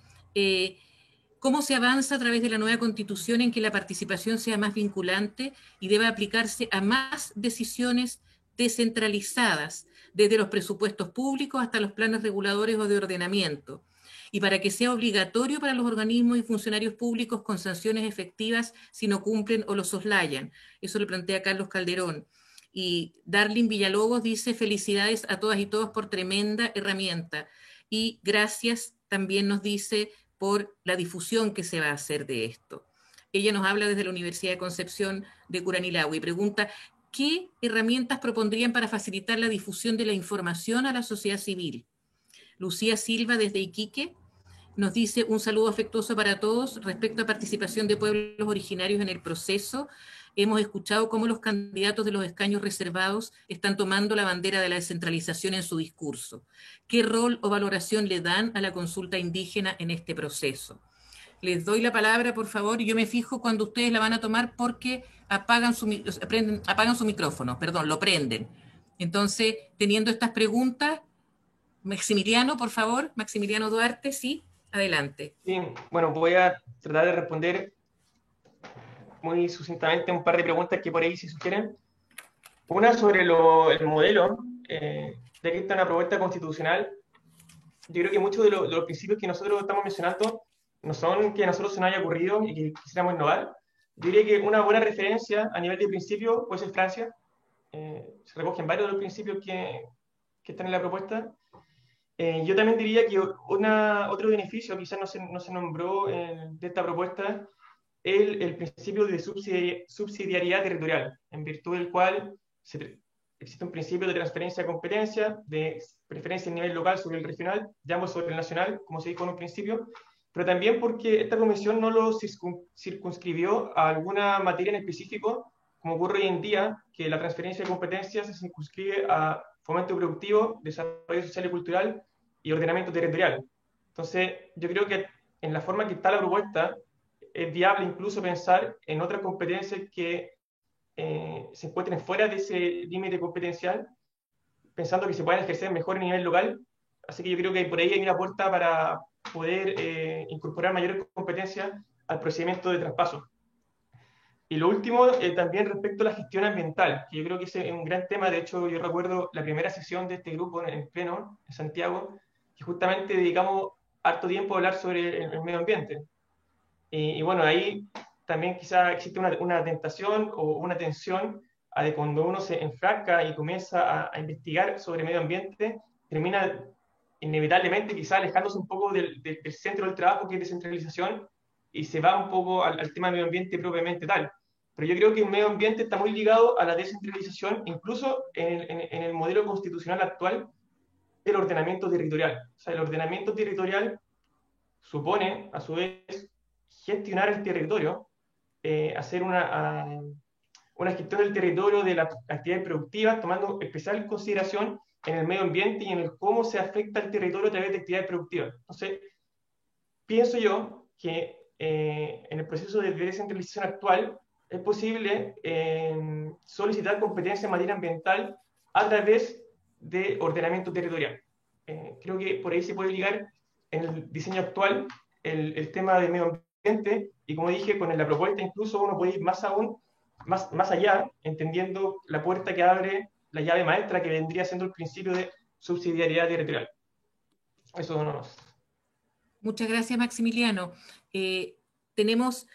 cómo se avanza a través de la nueva Constitución en que la participación sea más vinculante y deba aplicarse a más decisiones descentralizadas, desde los presupuestos públicos hasta los planes reguladores o de ordenamiento, y para que sea obligatorio para los organismos y funcionarios públicos con sanciones efectivas si no cumplen o lo soslayan. Eso lo plantea Carlos Calderón. Y Darlene Villalobos dice: felicidades a todas y todos por tremenda herramienta. Y gracias también nos dice por la difusión que se va a hacer de esto. Ella nos habla desde la Universidad de Concepción de Curanilahue y pregunta: ¿qué herramientas propondrían para facilitar la difusión de la información a la sociedad civil? Lucía Silva desde Iquique nos dice: un saludo afectuoso para todos. Respecto a participación de pueblos originarios en el proceso, hemos escuchado cómo los candidatos de los escaños reservados están tomando la bandera de la descentralización en su discurso. ¿Qué rol o valoración le dan a la consulta indígena en este proceso? Les doy la palabra, por favor, y yo me fijo cuando ustedes la van a tomar porque apagan su micrófono, perdón, lo prenden. Entonces, teniendo estas preguntas, Maximiliano, por favor, Maximiliano Duarte, sí, adelante.
Sí, bueno, voy a tratar de responder muy sucintamente un par de preguntas que por ahí se sugieren. Una sobre el modelo, ya que está una propuesta constitucional. Yo creo que muchos de los principios que nosotros estamos mencionando no son que a nosotros se nos haya ocurrido y que quisiéramos innovar. Yo diría que una buena referencia a nivel de principio puede ser Francia. Se recogen varios de los principios que están en la propuesta. Yo también diría que otro beneficio, quizás no se nombró de esta propuesta, es el principio de subsidiariedad territorial, en virtud del cual existe un principio de transferencia de competencia, de preferencia a nivel local sobre el regional, ya ambos sobre el nacional, como se dijo en un principio, pero también porque esta convención no lo circunscribió a alguna materia en específico, como ocurre hoy en día, que la transferencia de competencias se circunscribe a fomento productivo, desarrollo social y cultural y ordenamiento territorial. Entonces, yo creo que en la forma que está la propuesta, es viable incluso pensar en otras competencias que se encuentren fuera de ese límite competencial, pensando que se puedan ejercer mejor a nivel local. Así que yo creo que por ahí hay una puerta para poder incorporar mayores competencias al procedimiento de traspaso. Y lo último, también respecto a la gestión ambiental, que yo creo que ese es un gran tema. De hecho, yo recuerdo la primera sesión de este grupo en pleno, en Santiago, que justamente dedicamos harto tiempo a hablar sobre el medio ambiente. Y bueno, ahí también quizá existe una tentación o una tensión a de cuando uno se enfrasca y comienza a investigar sobre medio ambiente, termina inevitablemente quizá alejándose un poco del centro del trabajo, que es descentralización, y se va un poco al tema del medio ambiente propiamente tal. Pero yo creo que el medio ambiente está muy ligado a la descentralización, incluso en el modelo constitucional actual, el ordenamiento territorial. O sea, el ordenamiento territorial supone, a su vez, gestionar el territorio, hacer una gestión del territorio de las actividades productivas, tomando especial consideración en el medio ambiente y en el cómo se afecta el territorio a través de actividades productivas. Entonces, pienso yo que en el proceso de descentralización actual es posible solicitar competencia en materia ambiental a través de ordenamiento territorial. Creo que por ahí se puede ligar en el diseño actual el tema del medio ambiente, y como dije, con la propuesta incluso uno puede ir más allá, entendiendo la puerta que abre la llave maestra que vendría siendo el principio de subsidiariedad territorial. Eso no más.
Muchas gracias, Maximiliano. Tenemos,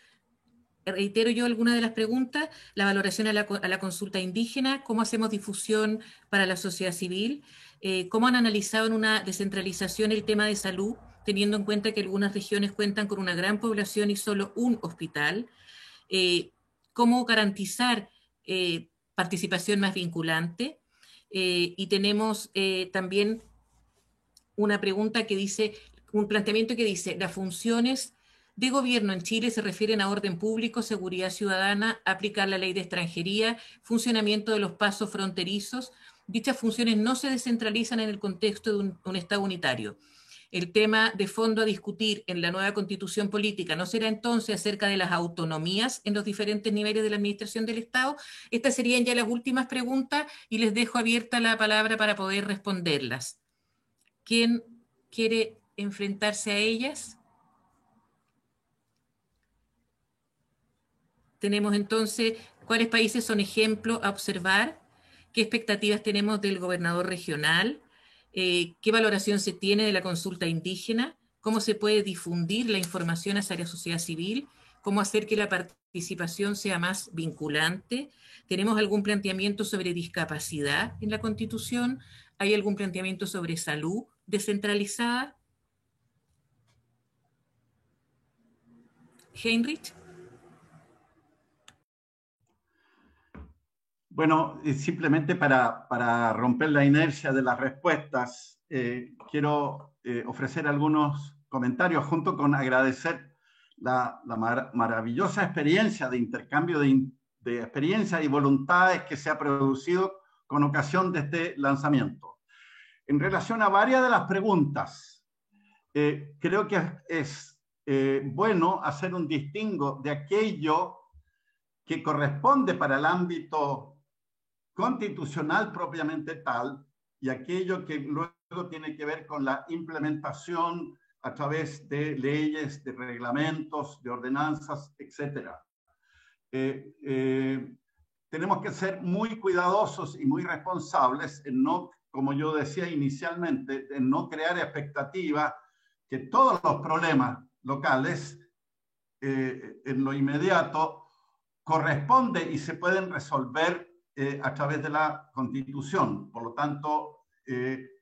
reitero yo algunas de las preguntas: la valoración a la consulta indígena, cómo hacemos difusión para la sociedad civil, cómo han analizado en una descentralización el tema de salud, teniendo en cuenta que algunas regiones cuentan con una gran población y solo un hospital, cómo garantizar participación más vinculante, y tenemos también una pregunta que dice, un planteamiento que dice: las funciones de gobierno en Chile se refieren a orden público, seguridad ciudadana, aplicar la ley de extranjería, funcionamiento de los pasos fronterizos. Dichas funciones no se descentralizan en el contexto de un Estado unitario. El tema de fondo a discutir en la nueva constitución política ¿no será entonces acerca de las autonomías en los diferentes niveles de la administración del Estado? Estas serían ya las últimas preguntas y les dejo abierta la palabra para poder responderlas. ¿Quién quiere enfrentarse a ellas? Tenemos entonces cuáles países son ejemplo a observar, qué expectativas tenemos del gobernador regional, qué valoración se tiene de la consulta indígena, cómo se puede difundir la información hacia la sociedad civil, cómo hacer que la participación sea más vinculante. ¿Tenemos algún planteamiento sobre discapacidad en la Constitución? ¿Hay algún planteamiento sobre salud descentralizada? Heinrich.
Bueno, simplemente para romper la inercia de las respuestas, quiero ofrecer algunos comentarios junto con agradecer la maravillosa experiencia de intercambio de experiencias y voluntades que se ha producido con ocasión de este lanzamiento. En relación a varias de las preguntas, creo que es bueno hacer un distingo de aquello que corresponde para el ámbito constitucional propiamente tal y aquello que luego tiene que ver con la implementación a través de leyes, de reglamentos, de ordenanzas, etc. Tenemos que ser muy cuidadosos y muy responsables en no, como yo decía inicialmente, en no crear expectativas que todos los problemas locales en lo inmediato corresponden y se pueden resolver a través de la Constitución. Por lo tanto,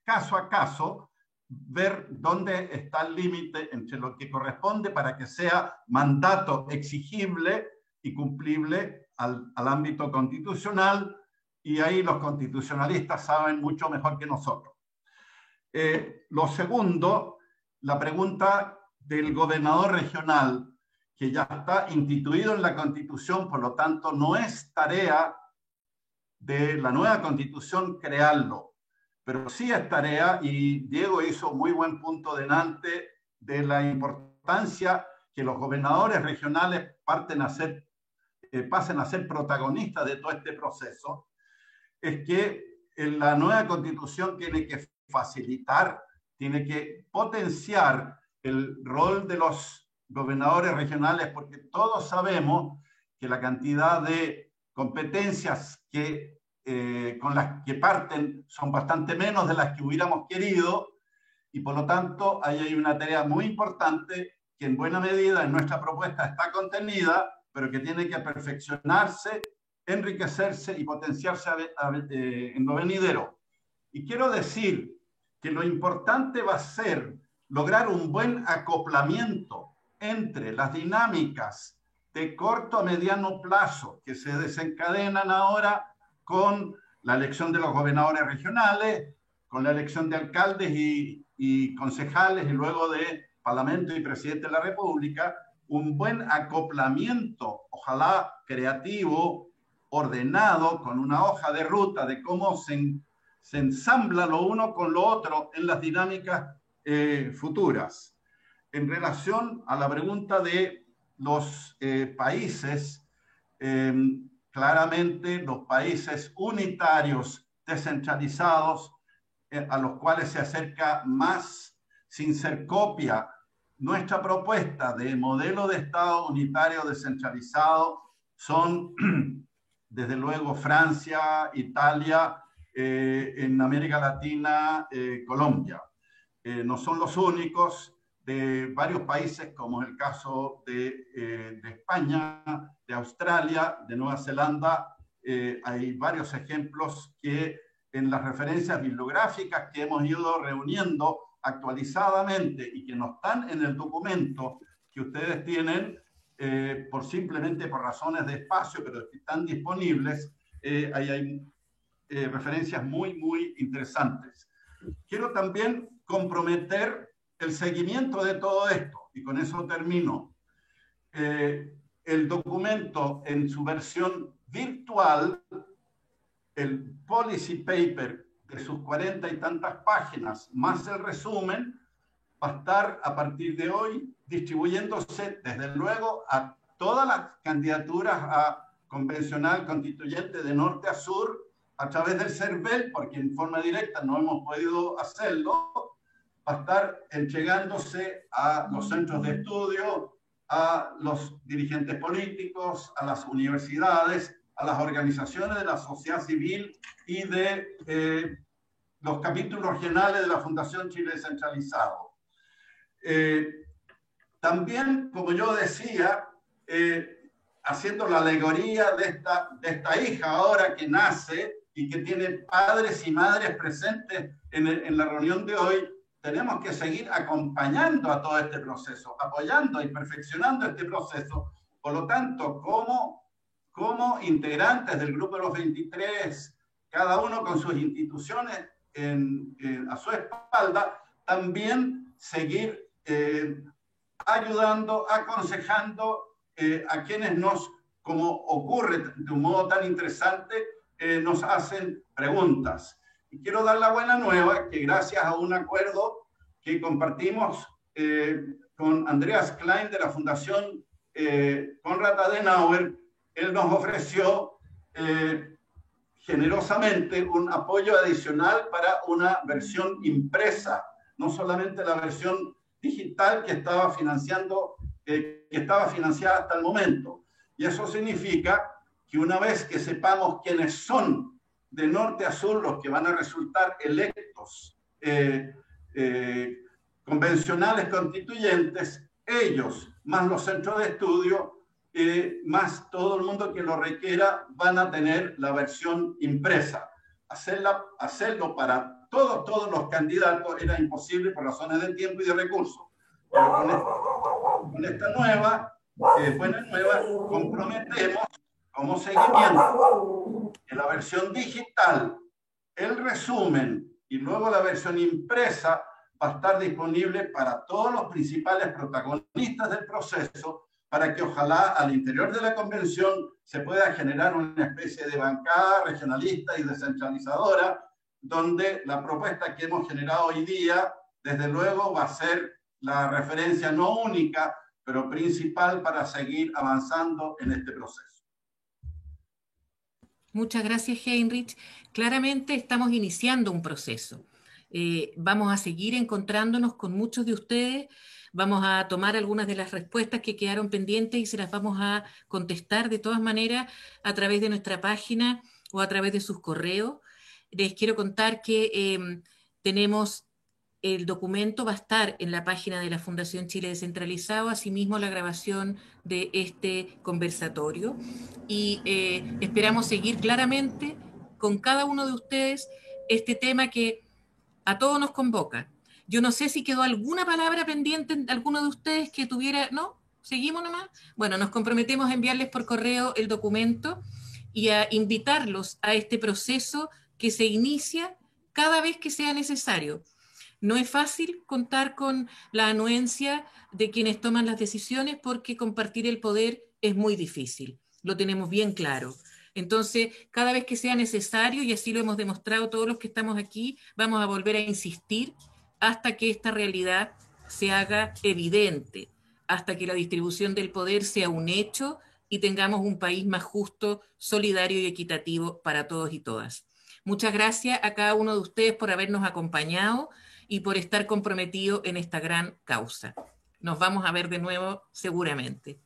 caso a caso, ver dónde está el límite entre lo que corresponde para que sea mandato exigible y cumplible al ámbito constitucional, y ahí los constitucionalistas saben mucho mejor que nosotros. Lo segundo, la pregunta del gobernador regional, que ya está instituido en la Constitución, por lo tanto no es tarea de la nueva Constitución crearlo, pero sí es tarea, y Diego hizo muy buen punto delante de la importancia que los gobernadores regionales pasen a ser protagonistas de todo este proceso, es que la nueva Constitución tiene que facilitar, tiene que potenciar el rol de los gobernadores regionales, porque todos sabemos que la cantidad de competencias con las que parten son bastante menos de las que hubiéramos querido, y por lo tanto ahí hay una tarea muy importante que en buena medida en nuestra propuesta está contenida, pero que tiene que perfeccionarse, enriquecerse y potenciarse en lo venidero. Y quiero decir que lo importante va a ser lograr un buen acoplamiento entre las dinámicas de corto a mediano plazo que se desencadenan ahora con la elección de los gobernadores regionales, con la elección de alcaldes y concejales, y luego de Parlamento y Presidente de la República, un buen acoplamiento, ojalá creativo, ordenado, con una hoja de ruta de cómo se ensambla lo uno con lo otro en las dinámicas futuras. En relación a la pregunta de los países, claramente los países unitarios, descentralizados, a los cuales se acerca más, sin ser copia, nuestra propuesta de modelo de Estado unitario descentralizado son, desde luego, Francia, Italia, en América Latina, Colombia. No son los únicos. De varios países, como es el caso de España, de Australia, de Nueva Zelanda, hay varios ejemplos que en las referencias bibliográficas que hemos ido reuniendo actualizadamente y que no están en el documento que ustedes tienen, simplemente por razones de espacio, pero que están disponibles, hay referencias muy, muy interesantes. Quiero también comprometer el seguimiento de todo esto, y con eso termino. El documento en su versión virtual, el policy paper de sus 40 y tantas páginas, más el resumen, va a estar a partir de hoy distribuyéndose, desde luego, a todas las candidaturas a convencional constituyente de norte a sur, a través del CERVEL, porque en forma directa no hemos podido hacerlo. Va a estar entregándose a los centros de estudio, a los dirigentes políticos, a las universidades, a las organizaciones de la sociedad civil y de los capítulos regionales de la Fundación Chile Descentralizado. También, como yo decía, haciendo la alegoría de esta hija ahora que nace y que tiene padres y madres presentes en la reunión de hoy, tenemos que seguir acompañando a todo este proceso, apoyando y perfeccionando este proceso. Por lo tanto, como integrantes del Grupo de los 23, cada uno con sus instituciones a su espalda, también seguir ayudando, aconsejando a quienes como ocurre de un modo tan interesante, nos hacen preguntas. Y quiero dar la buena nueva que gracias a un acuerdo que compartimos con Andreas Klein de la Fundación Konrad Adenauer, él nos ofreció generosamente un apoyo adicional para una versión impresa, no solamente la versión digital que estaba financiada hasta el momento. Y eso significa que una vez que sepamos quiénes son de norte a sur los que van a resultar electos convencionales constituyentes, ellos, más los centros de estudio, más todo el mundo que lo requiera, van a tener la versión impresa. Hacerlo para todos los candidatos era imposible por razones de tiempo y de recursos. Pero con esta buena nueva, comprometemos como seguimiento que la versión digital, el resumen y luego la versión impresa va a estar disponible para todos los principales protagonistas del proceso, para que ojalá al interior de la convención se pueda generar una especie de bancada regionalista y descentralizadora, donde la propuesta que hemos generado hoy día, desde luego, va a ser la referencia no única, pero principal para seguir avanzando en este proceso.
Muchas gracias, Heinrich. Claramente estamos iniciando un proceso. Vamos a seguir encontrándonos con muchos de ustedes, vamos a tomar algunas de las respuestas que quedaron pendientes y se las vamos a contestar de todas maneras a través de nuestra página o a través de sus correos. Les quiero contar que tenemos el documento, va a estar en la página de la Fundación Chile Descentralizado, asimismo la grabación de este conversatorio. Y esperamos seguir claramente con cada uno de ustedes este tema que a todos nos convoca. Yo no sé si quedó alguna palabra pendiente en alguno de ustedes que tuviera, ¿no? ¿Seguimos nomás? Bueno, nos comprometemos a enviarles por correo el documento y a invitarlos a este proceso que se inicia cada vez que sea necesario. No es fácil contar con la anuencia de quienes toman las decisiones porque compartir el poder es muy difícil, lo tenemos bien claro. Entonces, cada vez que sea necesario, y así lo hemos demostrado todos los que estamos aquí, vamos a volver a insistir hasta que esta realidad se haga evidente, hasta que la distribución del poder sea un hecho y tengamos un país más justo, solidario y equitativo para todos y todas. Muchas gracias a cada uno de ustedes por habernos acompañado y por estar comprometido en esta gran causa. Nos vamos a ver de nuevo seguramente.